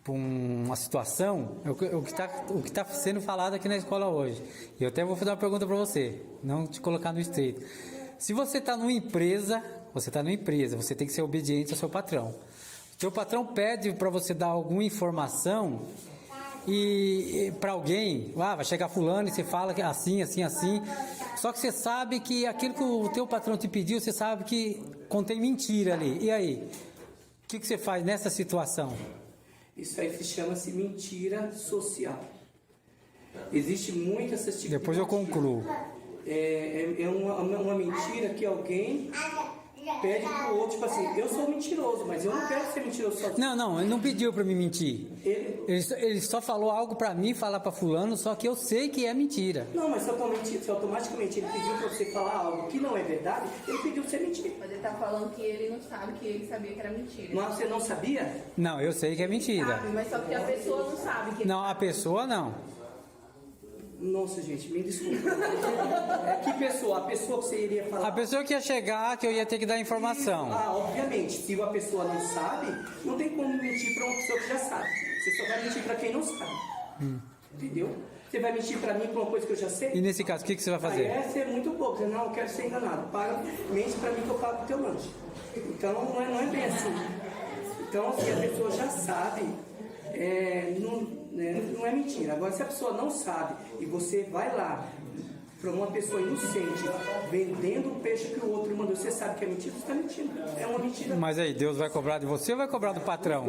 uma situação, o que está sendo falado aqui na escola hoje. E eu até vou fazer uma pergunta para você, não te colocar no estreito. Se você está numa empresa, você tem que ser obediente ao seu patrão. O seu patrão pede para você dar alguma informação e para alguém, vai chegar fulano e você fala que é assim, assim, assim. Só que você sabe que aquilo que o teu patrão te pediu, você sabe que contém mentira ali. E aí? O que você faz nessa situação? Isso aí se chama-se mentira social. Existe muito essa tipo Depois de eu concluo. É uma mentira que alguém pede pro outro, tipo assim, eu sou mentiroso, mas eu não quero ser mentiroso sozinho. Não, ele não pediu para me mentir. Ele só falou algo para mim, falar para fulano, só que eu sei que é mentira. Não, mas se automaticamente ele pediu para você falar algo que não é verdade, ele pediu para você mentir. Mas ele tá falando que ele não sabe, que ele sabia que era mentira. Mas você não sabia? Não, eu sei que é mentira. Sabe, mas só que a pessoa não sabe que Não, a pessoa não. Nossa, gente, me desculpa. Que pessoa? A pessoa que você iria falar? A pessoa que ia chegar, que eu ia ter que dar informação. Obviamente, se a pessoa não sabe, não tem como mentir para uma pessoa que já sabe. Você só vai mentir para quem não sabe. Entendeu? Você vai mentir para mim por uma coisa que eu já sei? E nesse caso, o que você vai fazer? Aí é ser muito pouco. Você não, eu quero ser enganado. Mente para mim que eu pago o teu lanche. Então, não é bem assim. Então, se a pessoa já sabe, não é mentira. Agora, se a pessoa não sabe e você vai lá para uma pessoa inocente vendendo o peixe que o outro mandou, você sabe que é mentira, você está mentindo. É uma mentira. Mas aí, Deus vai cobrar de você ou vai cobrar do patrão?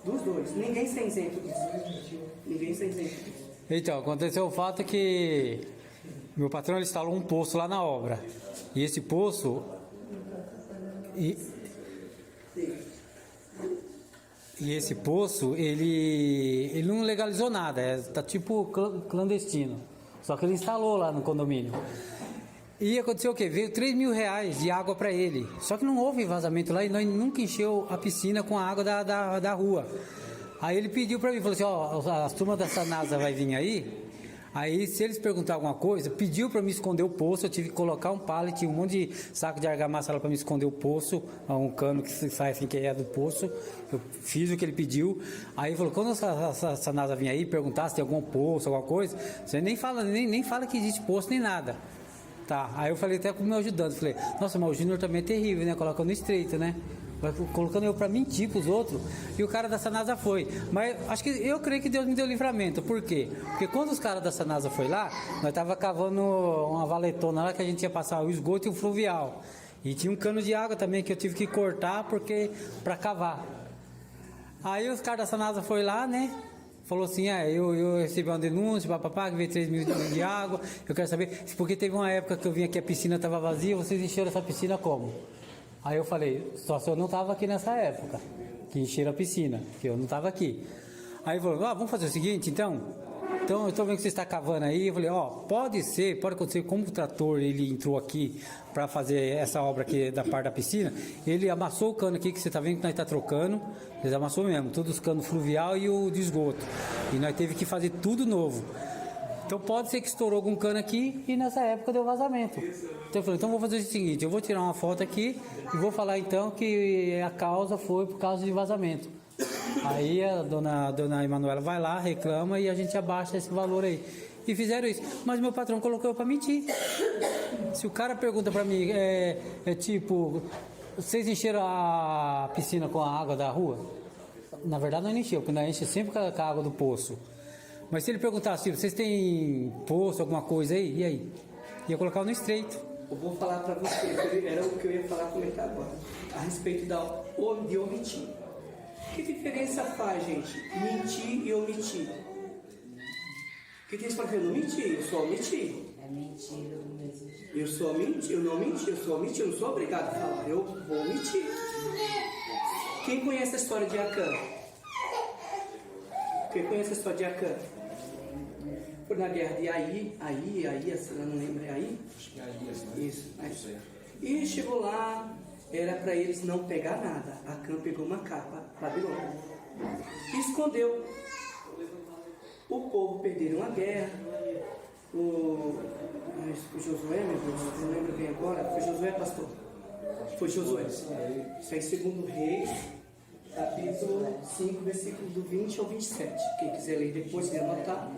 Dos dois. Ninguém sem isento disso. Ninguém sem isento disso. Então, aconteceu o fato que meu patrão ele instalou um poço lá na obra. E esse poço... E esse poço, ele não legalizou nada, tá tipo clandestino. Só que ele instalou lá no condomínio. E aconteceu o quê? Veio R$3.000 de água para ele. Só que não houve vazamento lá e nós nunca encheu a piscina com a água da rua. Aí ele pediu para mim, falou assim, a turma da Sanasa vai vir aí. Aí, se eles perguntar alguma coisa, pediu para me esconder o poço, eu tive que colocar um pallet, um monte de saco de argamassa lá para me esconder o poço, um cano que sai assim, que é do poço. Eu fiz o que ele pediu. Aí ele falou, quando a Sanasa vir aí perguntar se tem algum poço, alguma coisa, você nem fala que existe poço nem nada. Tá, aí eu falei até com o meu ajudante, falei, nossa, mas o Júnior também é terrível, né? Coloca no estreito, né? vai colocando eu para mentir para os outros, e o cara da Sanasa foi. Mas eu creio que Deus me deu livramento. Por quê? Porque quando os caras da Sanasa foi lá, nós tava cavando uma valetona lá que a gente ia passar o esgoto e o fluvial. E tinha um cano de água também que eu tive que cortar para cavar. Aí os caras da Sanasa foi lá, né? Falou assim, eu recebi uma denúncia, papapá, que veio 3 mil de água, eu quero saber, porque teve uma época que eu vim aqui, a piscina estava vazia, vocês encheram essa piscina como? Aí eu falei, só se eu não estava aqui nessa época, que encheram a piscina, que eu não estava aqui. Aí ele falou, vamos fazer o seguinte, então eu estou vendo que você está cavando aí, eu falei, pode acontecer, como o trator, ele entrou aqui para fazer essa obra aqui da parte da piscina, ele amassou o cano aqui, que você está vendo que nós está trocando, ele amassou mesmo, todos os canos fluvial e o de esgoto, e nós teve que fazer tudo novo. Então pode ser que estourou algum cano aqui e nessa época deu vazamento. Então eu falei, então vou fazer o seguinte, eu vou tirar uma foto aqui e vou falar então que a causa foi por causa de vazamento. Aí a dona Emanuela vai lá, reclama e a gente abaixa esse valor aí. E fizeram isso. Mas meu patrão colocou eu para mentir. Se o cara pergunta para mim, tipo, vocês encheram a piscina com a água da rua? Na verdade não encheu, porque nós enche sempre com a água do poço. Mas se ele perguntasse, vocês têm poço, alguma coisa aí? E aí? Ia colocar no estreito. Eu vou falar para você, era o que eu ia falar, comentar agora, a respeito de omitir. Que diferença faz, gente? Mentir e omitir. Que tem para eu não mentir, eu só omiti. É mentira do mesmo. Eu não menti, eu não sou obrigado a falar, eu vou omitir. Quem conhece a história de Acã? Quem conhece a história de Acã? Foi na guerra de Aí, se eu não lembro, é Aí? Acho que é aí, né? Isso, Não sei. E chegou lá, era para eles não pegar nada. Acã pegou uma capa babilônica e escondeu. O povo perderam a guerra. O Josué, meu Deus, não lembro bem agora. Foi Josué, pastor? Foi Josué. Isso aí, 2 Reis, capítulo 5, versículo do 20 ao 27. Quem quiser ler depois, quiser anotar.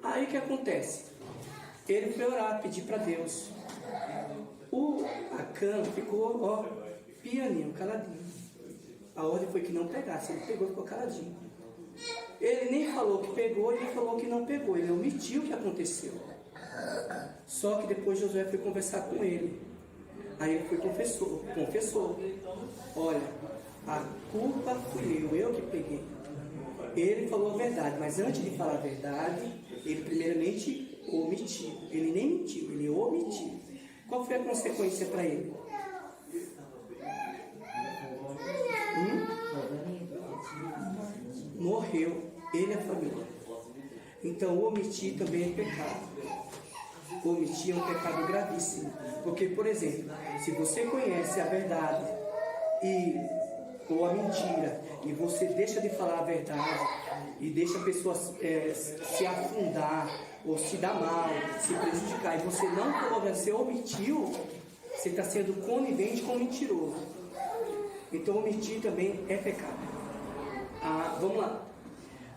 Aí o que acontece? Ele foi orar, pedir para Deus. O Acã ficou, pianinho, caladinho. A ordem foi que não pegasse, ele pegou e ficou caladinho. Ele nem falou que pegou, ele falou que não pegou, ele omitiu o que aconteceu. Só que depois Josué foi conversar com ele. Aí ele foi confessou. Olha, a culpa fui eu que peguei. Ele falou a verdade, mas antes de falar a verdade, ele primeiramente omitiu. Ele nem mentiu, ele omitiu. Qual foi a consequência para ele? Morreu, ele e a família. Então omitir também é pecado. Omitir é um pecado gravíssimo. Porque, por exemplo, se você conhece a verdade ou a mentira, e você deixa de falar a verdade, e deixa a pessoa se afundar, ou se dar mal, se prejudicar, e você não coloca, você omitiu, você está sendo conivente com o mentiroso. Então omitir também é pecado. Vamos lá.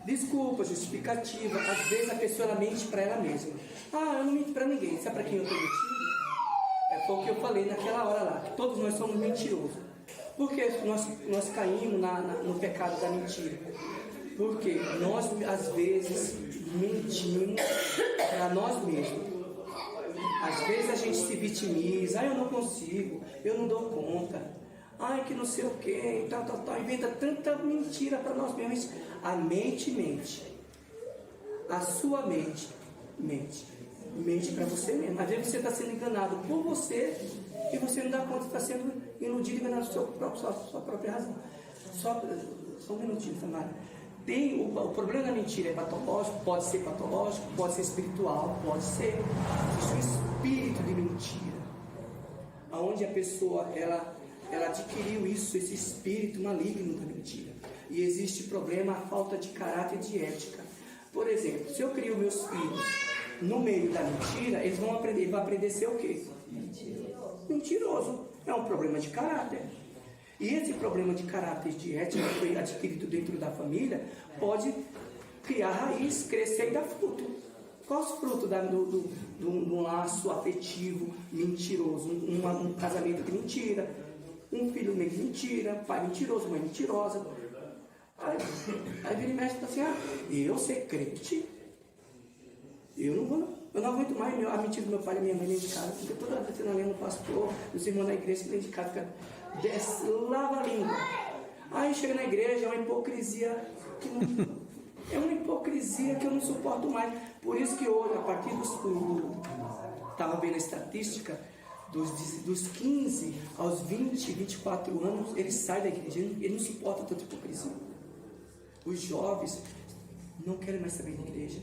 Desculpa, justificativa. Às vezes a pessoa ela mente para ela mesma. Eu não minto para ninguém. Sabe para quem eu estou mentindo? Foi o que eu falei naquela hora lá, que todos nós somos mentirosos. Por que nós caímos no pecado da mentira? Porque nós, às vezes, mentimos para nós mesmos. Às vezes a gente se vitimiza. Eu não consigo, eu não dou conta. Que não sei o que, tal. Inventa tanta mentira para nós mesmos. A mente mente. A sua mente mente. Mente para você mesmo. Às vezes você está sendo enganado por você e você não dá conta que está sendo iludido e enganado por sua própria razão. Só um minutinho, Samara. O problema da mentira é patológico, pode ser patológico, pode ser espiritual, pode ser. Existe um espírito de mentira. Onde a pessoa, ela adquiriu esse espírito maligno da mentira. E existe problema, a falta de caráter e de ética. Por exemplo, se eu crio meus filhos no meio da mentira, eles vão aprender a ser o quê? Mentiroso. É um problema de caráter. E esse problema de caráter e de ética que foi adquirido dentro da família pode criar raiz, crescer e dar fruto. Qual os frutos de um laço afetivo mentiroso? Um casamento de mentira. Um filho meio mentira, pai mentiroso, mãe mentirosa. Aí vira e mexe e fala assim, eu ser crente, eu não aguento mais a mentira do meu pai e da minha mãe dentro de casa, porque toda vez que eu lembro o pastor, os irmãos da igreja que dentro de casa fica lava a língua. Aí chega na igreja, é uma hipocrisia que não. É uma hipocrisia que eu não suporto mais. Por isso que hoje, a partir estava vendo a estatística, dos 15 aos 20, 24 anos, ele sai da igreja, ele não suporta tanta hipocrisia. Os jovens não querem mais saber da igreja.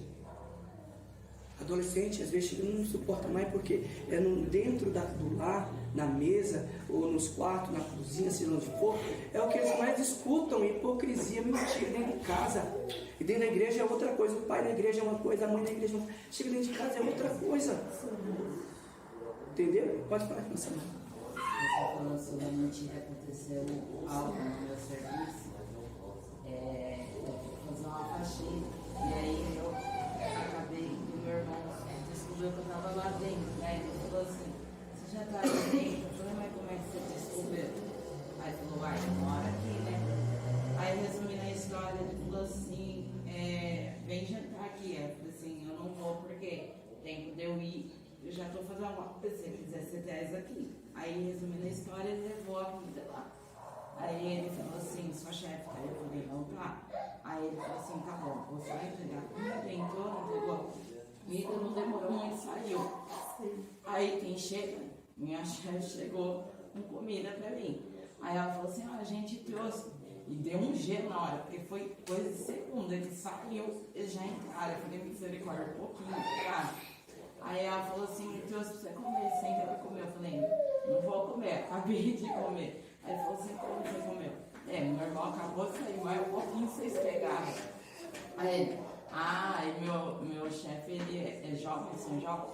Adolescente, às vezes, não suporta mais porque é dentro do lar, na mesa, ou nos quartos, na cozinha, seja onde for, é o que eles mais escutam, hipocrisia, mentira dentro de casa. E dentro da igreja é outra coisa, o pai da igreja é uma coisa, a mãe da igreja é uma coisa, chega dentro de casa é outra coisa. Entendeu? Pode falar com essa mãe. Você falou sobre a mentira, aconteceu algo no meu serviço. Eu fui fazer uma faxina e aí eu acabei que o meu irmão descobriu que eu estava lá dentro, né? Ele falou assim, você já está aí dentro? Eu falei, mas como é que você descobriu? Aí ele falou, mora aqui, né? Aí resumindo a história, ele falou assim, vem jantar aqui. Eu falei assim, eu não vou porque tempo de eu ir, eu já estou fazendo alguma coisa, se quiser você traz aqui. Aí resumindo a história, ele levou a comida lá. Aí ele falou assim, sua chefe, aí eu falei, não tá. Aí ele falou assim, tá bom, você vai entregar comida, entrou, não entregou comida, não demorou muito, saiu. Aí quem chega, minha chefe chegou com comida pra mim. Aí ela falou assim, a gente trouxe. E deu um gelo na hora, porque foi coisa de segunda, ele saiu, eles já entraram. Eu falei, misericórdia, um pouquinho, cara. Aí ela falou assim, me trouxe pra você comer, senta pra comer. Eu falei, não vou comer, acabei de comer. Aí ele falou assim, como você comeu? Meu irmão acabou de sair, mas um pouquinho vocês pegaram. Aí ele, e meu chefe, ele é jovem, são jovens.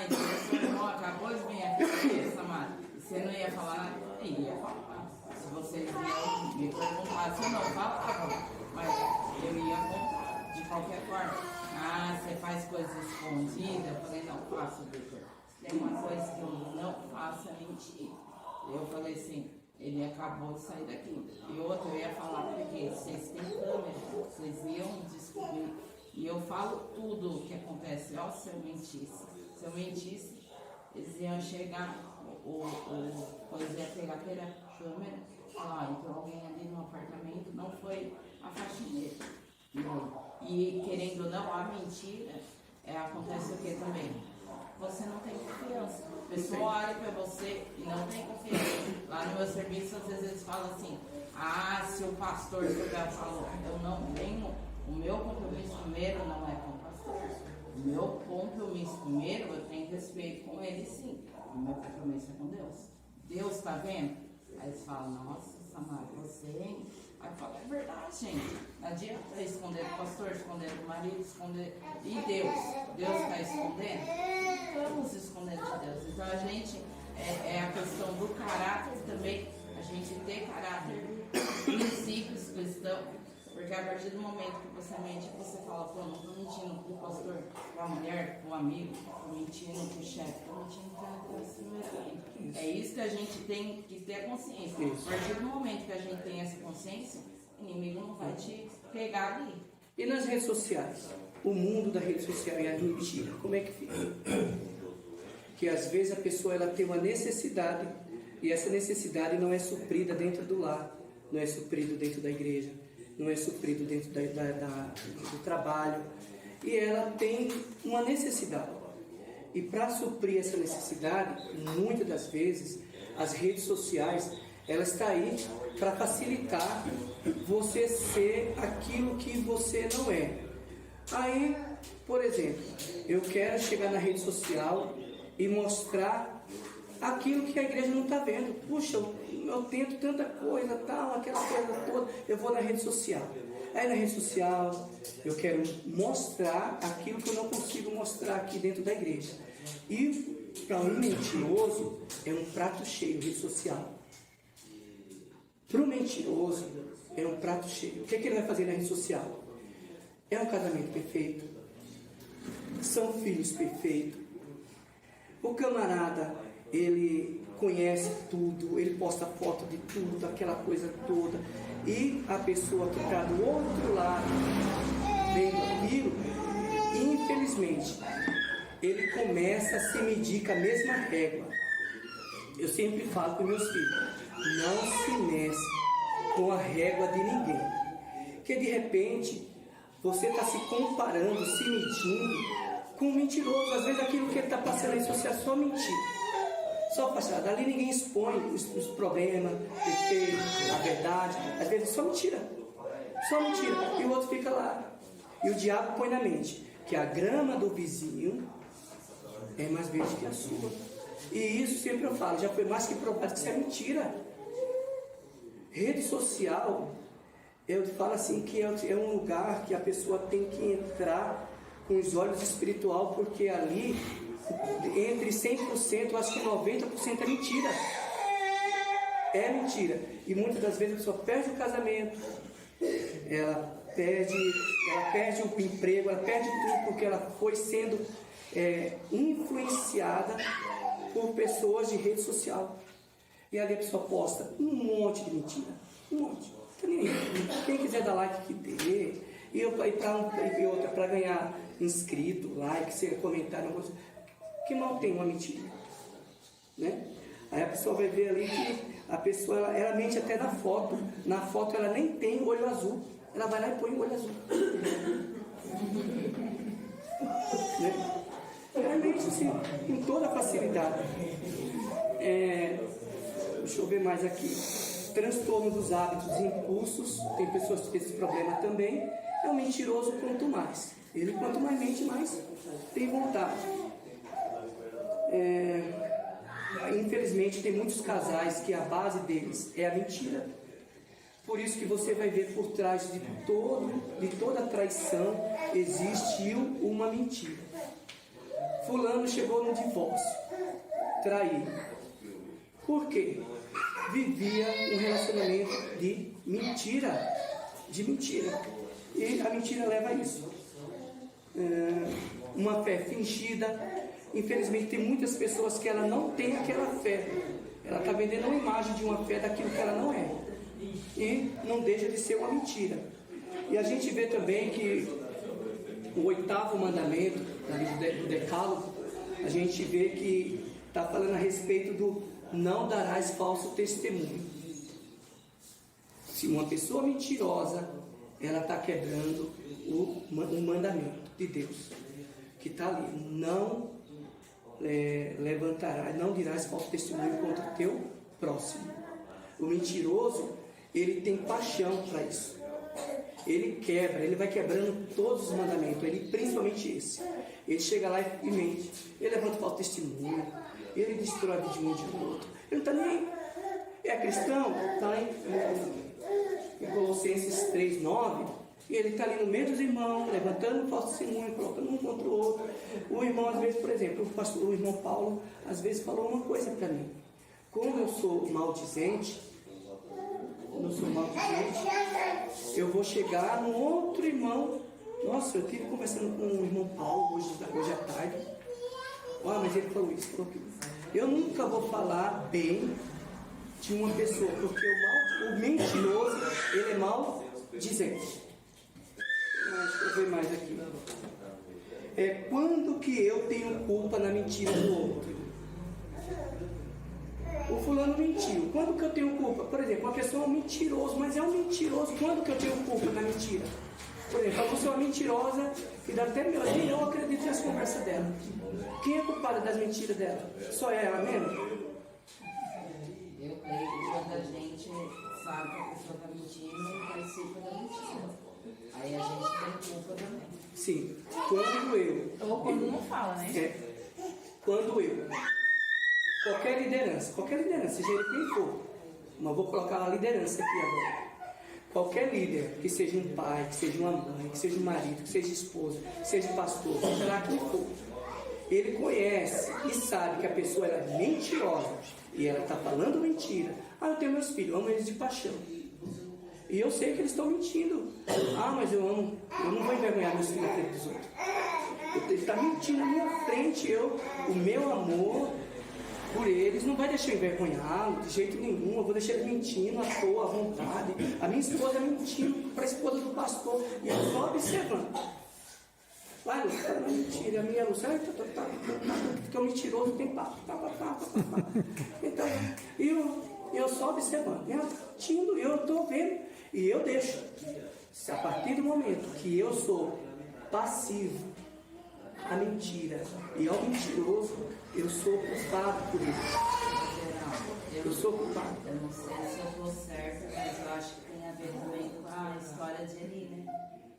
Então seu irmão acabou de vir aqui, Samara. Você não ia falar nada? Eu ia falar. Se vocês iam me perguntar, se eu não falava, mas eu ia contar, de qualquer forma. Você faz coisas escondidas? Eu falei, não faço, Victor. Tem uma coisa que eu não faço, é mentir. Eu falei assim, ele acabou de sair daqui. E outra, eu ia falar, porque vocês têm câmera, vocês iam descobrir. E eu falo tudo o que acontece. Ó, se eu mentisse, eles iam chegar, quando eles iam pegar pela câmera, falar, entrou alguém ali no apartamento, não foi a faxineira. E querendo ou não, a mentira, acontece o que também? Você não tem confiança. A pessoa olha para você e não tem confiança. Lá no meu serviço, às vezes eles falam assim, se o pastor falou, eu não tenho, o meu compromisso primeiro não é com o pastor. O meu compromisso primeiro, eu tenho respeito com ele sim. O meu compromisso é com Deus. Deus está vendo? Aí eles falam, nossa, Samara, você, hein? Aí eu falo, é verdade, gente. Não adianta esconder do pastor, esconder do marido, esconder. E Deus? Deus está escondendo? Vamos esconder de Deus. Então a gente, é a questão do caráter também, a gente ter caráter, princípios cristãos. Porque a partir do momento que você mente, você fala, pô, não estou mentindo pro pastor, pra mulher, pro amigo, estou mentindo pro chefe, estou mentindo para esse primeiramente. É isso que a gente tem que ter consciência. A partir do momento que a gente tem essa consciência, o inimigo não vai te pegar ali. E nas redes sociais? O mundo da rede social e a mentira, como é que fica? Que às vezes a pessoa ela tem uma necessidade e essa necessidade não é suprida dentro do lar, não é suprido dentro da igreja, não é suprido dentro do trabalho, e ela tem uma necessidade. E para suprir essa necessidade, muitas das vezes, as redes sociais, elas estão aí para facilitar você ser aquilo que você não é. Aí, por exemplo, eu quero chegar na rede social e mostrar aquilo que a igreja não está vendo. Puxa, eu tento tanta coisa, tal, aquela coisa toda, eu vou na rede social. Aí na rede social eu quero mostrar aquilo que eu não consigo mostrar aqui dentro da igreja. E para um mentiroso é um prato cheio, rede social. Para o mentiroso é um prato cheio. O que ele vai fazer na rede social? É um casamento perfeito? São filhos perfeitos? O camarada, ele conhece tudo, ele posta foto de tudo, aquela coisa toda. E a pessoa que está do outro lado, vendo aquilo, infelizmente, ele começa a se medir com a mesma régua. Eu sempre falo para meus filhos, não se mece com a régua de ninguém. Porque de repente, você está se comparando, se medindo com um mentiroso. Às vezes aquilo que ele está passando aí, você é só mentira. Só passar, dali ninguém expõe os problemas, defeitos, a verdade. Às vezes é só mentira. Só mentira. E o outro fica lá. E o diabo põe na mente que a grama do vizinho é mais verde que a sua. E isso sempre eu falo, já foi mais que provado que isso é mentira. Rede social, eu falo assim que é um lugar que a pessoa tem que entrar com os olhos espiritual, porque ali, entre 100%, eu acho que 90% é mentira. É mentira. E muitas das vezes a pessoa perde o casamento, ela perde o emprego, ela perde tudo, porque ela foi sendo influenciada por pessoas de rede social. E ali a pessoa posta um monte de mentira. Um monte. Quem quiser dar like que dê. E outra, para ganhar inscrito, like, comentário, que mal tem uma mentira, né? Aí a pessoa vai ver ali que a pessoa ela mente até na foto. Na foto ela nem tem olho azul, ela vai lá e põe o olho azul, né? Ela mente assim, com toda a facilidade. Deixa eu ver mais aqui. Transtorno dos hábitos e impulsos, tem pessoas que têm esse problema também. É um mentiroso quanto mais. Ele quanto mais mente, mais tem vontade. Infelizmente tem muitos casais que a base deles é a mentira. Por isso que você vai ver por trás de toda traição existiu uma mentira. Fulano chegou no divórcio, traído. Por quê? Vivia um relacionamento de mentira. E a mentira leva a isso. Uma fé fingida. Infelizmente tem muitas pessoas que ela não tem aquela fé. Ela está vendendo uma imagem de uma fé daquilo que ela não é. E não deixa de ser uma mentira. E a gente vê também que o 8º mandamento do Decálogo, a gente vê que está falando a respeito do não darás falso testemunho. Se uma pessoa mentirosa, ela está quebrando o mandamento de Deus, que está ali. Não levantarás, não dirás falso testemunho contra o teu próximo. O mentiroso, ele tem paixão para isso. Ele vai quebrando todos os mandamentos, principalmente esse. Ele chega lá e mente. Ele levanta falso testemunho, ele destrói a vida de um de outro. Ele não está nem aí. É cristão? Está em Colossenses 3:9. E ele está ali no meio dos irmãos, levantando falso testemunho, colocando um contra o outro. O irmão, às vezes, por exemplo, o irmão Paulo, às vezes falou uma coisa para mim. Como eu sou maldizente, eu vou chegar no outro irmão. Nossa, eu estive conversando com o irmão Paulo hoje à tarde. Mas ele falou isso, falou aquilo. Eu nunca vou falar bem de uma pessoa, porque o mentiroso, ele é maldizente. Deixa eu ver mais aqui. Quando que eu tenho culpa na mentira do outro? O fulano mentiu. Quando que eu tenho culpa? Por exemplo, uma pessoa é um mentiroso, mas é um mentiroso. Quando que eu tenho culpa na mentira? Por exemplo, a pessoa é uma mentirosa e dá até medo. Nem eu acredito nas conversas dela. Quem é culpado das mentiras dela? Só é ela mesmo? Eu creio que quando a gente sabe que a pessoa está mentindo, participa da mentira. Aí a gente tem culpa também. Sim. Ou quando não fala, né? Quando qualquer liderança, seja ele quem for, mas vou colocar a liderança aqui agora. Qualquer líder, que seja um pai, que seja uma mãe, que seja um marido, que seja esposa, que seja pastor, seja lá quem for, ele conhece e sabe que a pessoa é mentirosa e ela está falando mentira. Eu tenho meus filhos, eu amo eles de paixão. E eu sei que eles estão mentindo. Mas eu não vou envergonhar meus filhos na frente dos outros. Ele está mentindo na minha frente, o meu amor por eles, não vai deixar eu envergonhá-lo de jeito nenhum. Eu vou deixar ele mentindo à toa, à vontade. A minha esposa mentindo para a esposa do pastor, e eu só observando. Vai, Lúcia, tá mentira, a minha Lúcia, porque o mentiroso tem papo. Então, eu só observando, ela está mentindo, eu estou vendo, e eu deixo. Se a partir do momento que eu sou passivo à mentira e ao mentiroso, eu sou culpado por isso. Eu sou culpado. Eu não sei se eu estou certa, mas eu acho que tem a ver também com a história de Eli, né?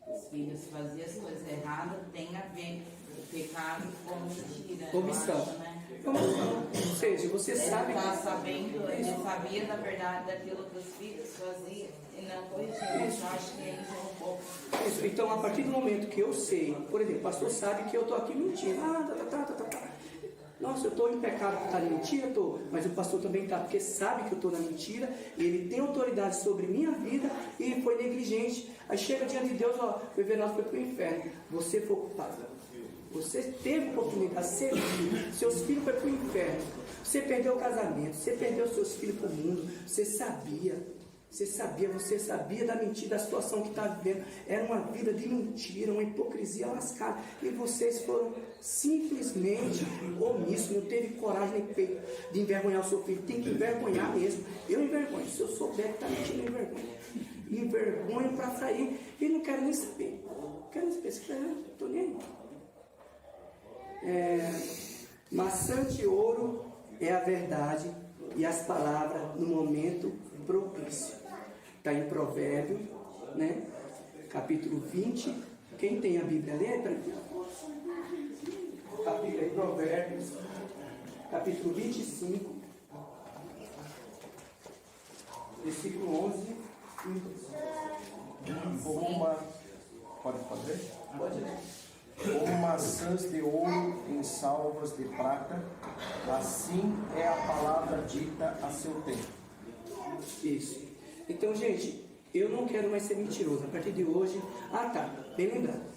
Os filhos faziam as coisas erradas, tem a ver o pecado com mentira. Omissão. Né? Ou seja, você sabe ele tá sabendo, ele sabia da verdade daquilo que os filhos faziam e não corrigiam. Eu acho que ele tem um pouco. Isso. Então, a partir do momento que eu sei, por exemplo, o pastor sabe que eu estou aqui mentindo. Nossa, eu estou em pecado por estar na mentira, estou. Mas o pastor também está, porque sabe que eu estou na mentira, ele tem autoridade sobre minha vida e foi negligente. Aí chega diante de Deus, ó, o bebê nosso foi para o inferno. Você foi culpado. Você teve oportunidade, seus filhos foram para o inferno. Você perdeu o casamento, você perdeu seus filhos para o mundo. Você sabia da mentira, da situação que está vivendo. Era uma vida de mentira, uma hipocrisia lascada. E vocês foram simplesmente omissos, não teve coragem nem peito de envergonhar o seu filho. Tem que envergonhar mesmo. Eu envergonho. Se eu souber que está mentindo, eu envergonho. Envergonho para sair e não quero nem saber. Estou nem aí. Maçã de ouro é a verdade e as palavras no momento propício. Está em Provérbio, né? Capítulo 20. Quem tem a Bíblia, lê para mim. Capítulo em Provérbios, capítulo 25, versículo 11 e 12. Pode fazer? Pode ler. Como maçãs de ouro em salvas de prata, assim é a palavra dita a seu tempo. Isso. Então, gente, eu não quero mais ser mentiroso. A partir de hoje, bem lembrado.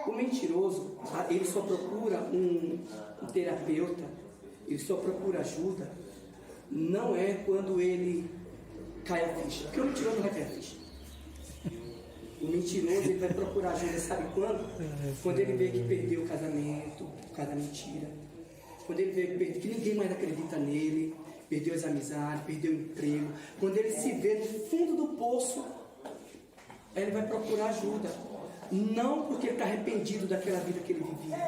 O mentiroso, ele só procura um terapeuta, ele só procura ajuda, não é quando ele cai a ficha. Porque o mentiroso não vai cair a ficha. O mentiroso, ele vai procurar ajuda, sabe quando? Quando ele vê que perdeu o casamento, por causa da mentira. Quando ele vê que ninguém mais acredita nele, perdeu as amizades, perdeu o emprego. Quando ele se vê no fundo do poço, aí ele vai procurar ajuda. Não porque ele está arrependido daquela vida que ele vivia.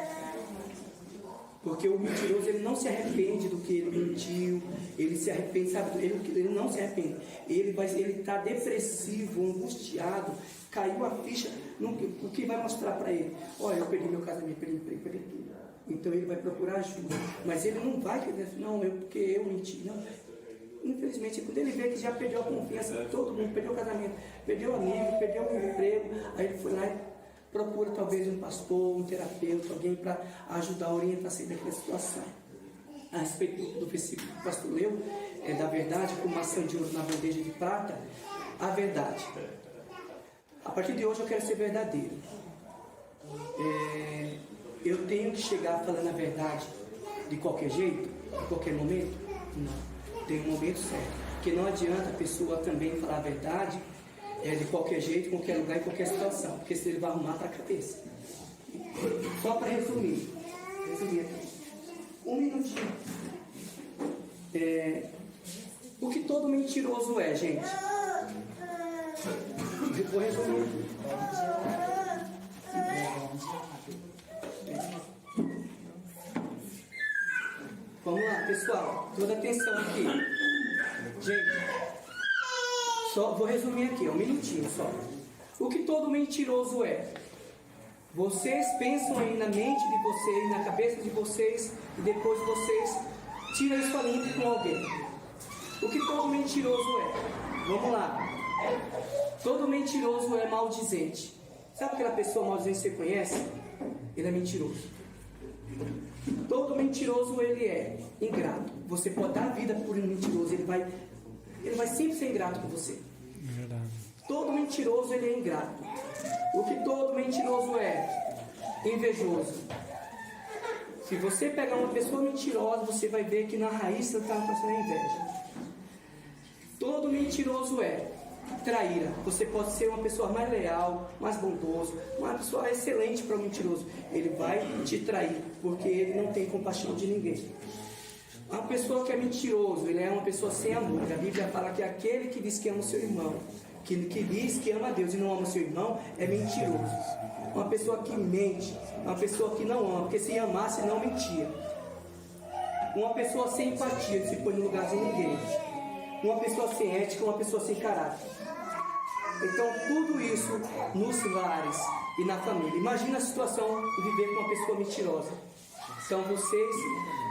Porque o mentiroso, ele não se arrepende do que ele mentiu. Ele se arrepende, sabe? Ele não se arrepende. Ele está depressivo, angustiado. Caiu a ficha. O que vai mostrar para ele? Olha, eu perdi meu casamento, perdi emprego, perdi tudo. Então ele vai procurar ajuda. Mas ele não vai querer, porque eu menti. Não. Infelizmente, quando ele vê que já perdeu a confiança de todo mundo, perdeu o casamento, perdeu o amigo, perdeu o emprego, aí ele foi lá e procura talvez um pastor, um terapeuta, alguém para ajudar a orientar sempre daquela situação. A respeito do versículo que o pastor leu, da verdade, com maçã de ouro na bandeja de prata, a verdade. A partir de hoje eu quero ser verdadeiro. Eu tenho que chegar falando a verdade de qualquer jeito, de qualquer momento? Não. Tem um momento certo. Porque não adianta a pessoa também falar a verdade de qualquer jeito, em qualquer lugar, em qualquer situação. Porque senão ele vai arrumar para a cabeça. Só para resumir aqui. Um minutinho. O que todo mentiroso é, gente? Vou resumir aqui. Vamos lá, pessoal, toda atenção aqui. Gente, só vou resumir aqui, um minutinho só. O que todo mentiroso é? Vocês pensam aí na mente de vocês, na cabeça de vocês, e depois vocês tiram isso a limpo com alguém. O que todo mentiroso é? Vamos lá. Todo mentiroso é maldizente. Sabe aquela pessoa maldizente que você conhece? Ele é mentiroso. Todo mentiroso ele é ingrato. Você pode dar vida por um mentiroso, ele vai sempre ser ingrato com você. Verdade. Todo mentiroso ele é ingrato. O que todo mentiroso é? Invejoso. Se você pegar uma pessoa mentirosa, você vai ver que na raiz ela está passando a inveja. Todo mentiroso é traíra. Você pode ser uma pessoa mais leal, mais bondoso, uma pessoa excelente para o mentiroso. Ele vai te trair, porque ele não tem compaixão de ninguém. Uma pessoa que é mentiroso, ele é uma pessoa sem amor. A Bíblia fala que aquele que diz que ama o seu irmão, que diz que ama a Deus e não ama o seu irmão, é mentiroso. Uma pessoa que mente, uma pessoa que não ama, porque se amasse não mentia. Uma pessoa sem empatia, se põe no lugar de ninguém. Uma pessoa sem ética, uma pessoa sem caráter. Então tudo isso nos lares e na família. Imagina a situação de viver com uma pessoa mentirosa. Então vocês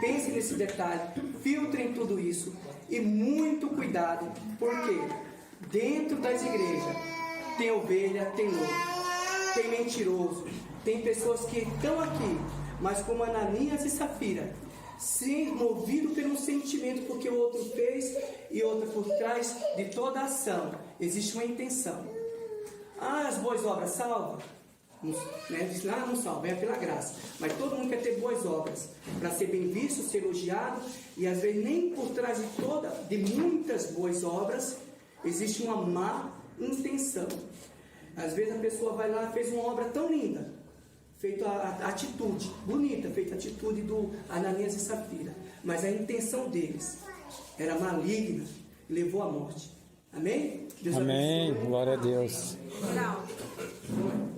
pensem nesse detalhe, filtrem tudo isso e muito cuidado, porque dentro das igrejas tem ovelha, tem lobo, tem mentiroso, tem pessoas que estão aqui, mas como Ananias e Safira, se movido pelo sentimento porque o outro fez e outro por trás de toda ação existe uma intenção. As boas obras salvam? Diz, não salva, é pela graça. Mas todo mundo quer ter boas obras para ser bem visto, ser elogiado, e às vezes nem por trás de muitas boas obras existe uma má intenção. Às vezes a pessoa vai lá e fez uma obra tão linda, feita a atitude bonita, feita a atitude do Ananias e Safira, mas a intenção deles era maligna e levou à morte. Amém? Deus Amém. abençoe. Glória a Deus. Não.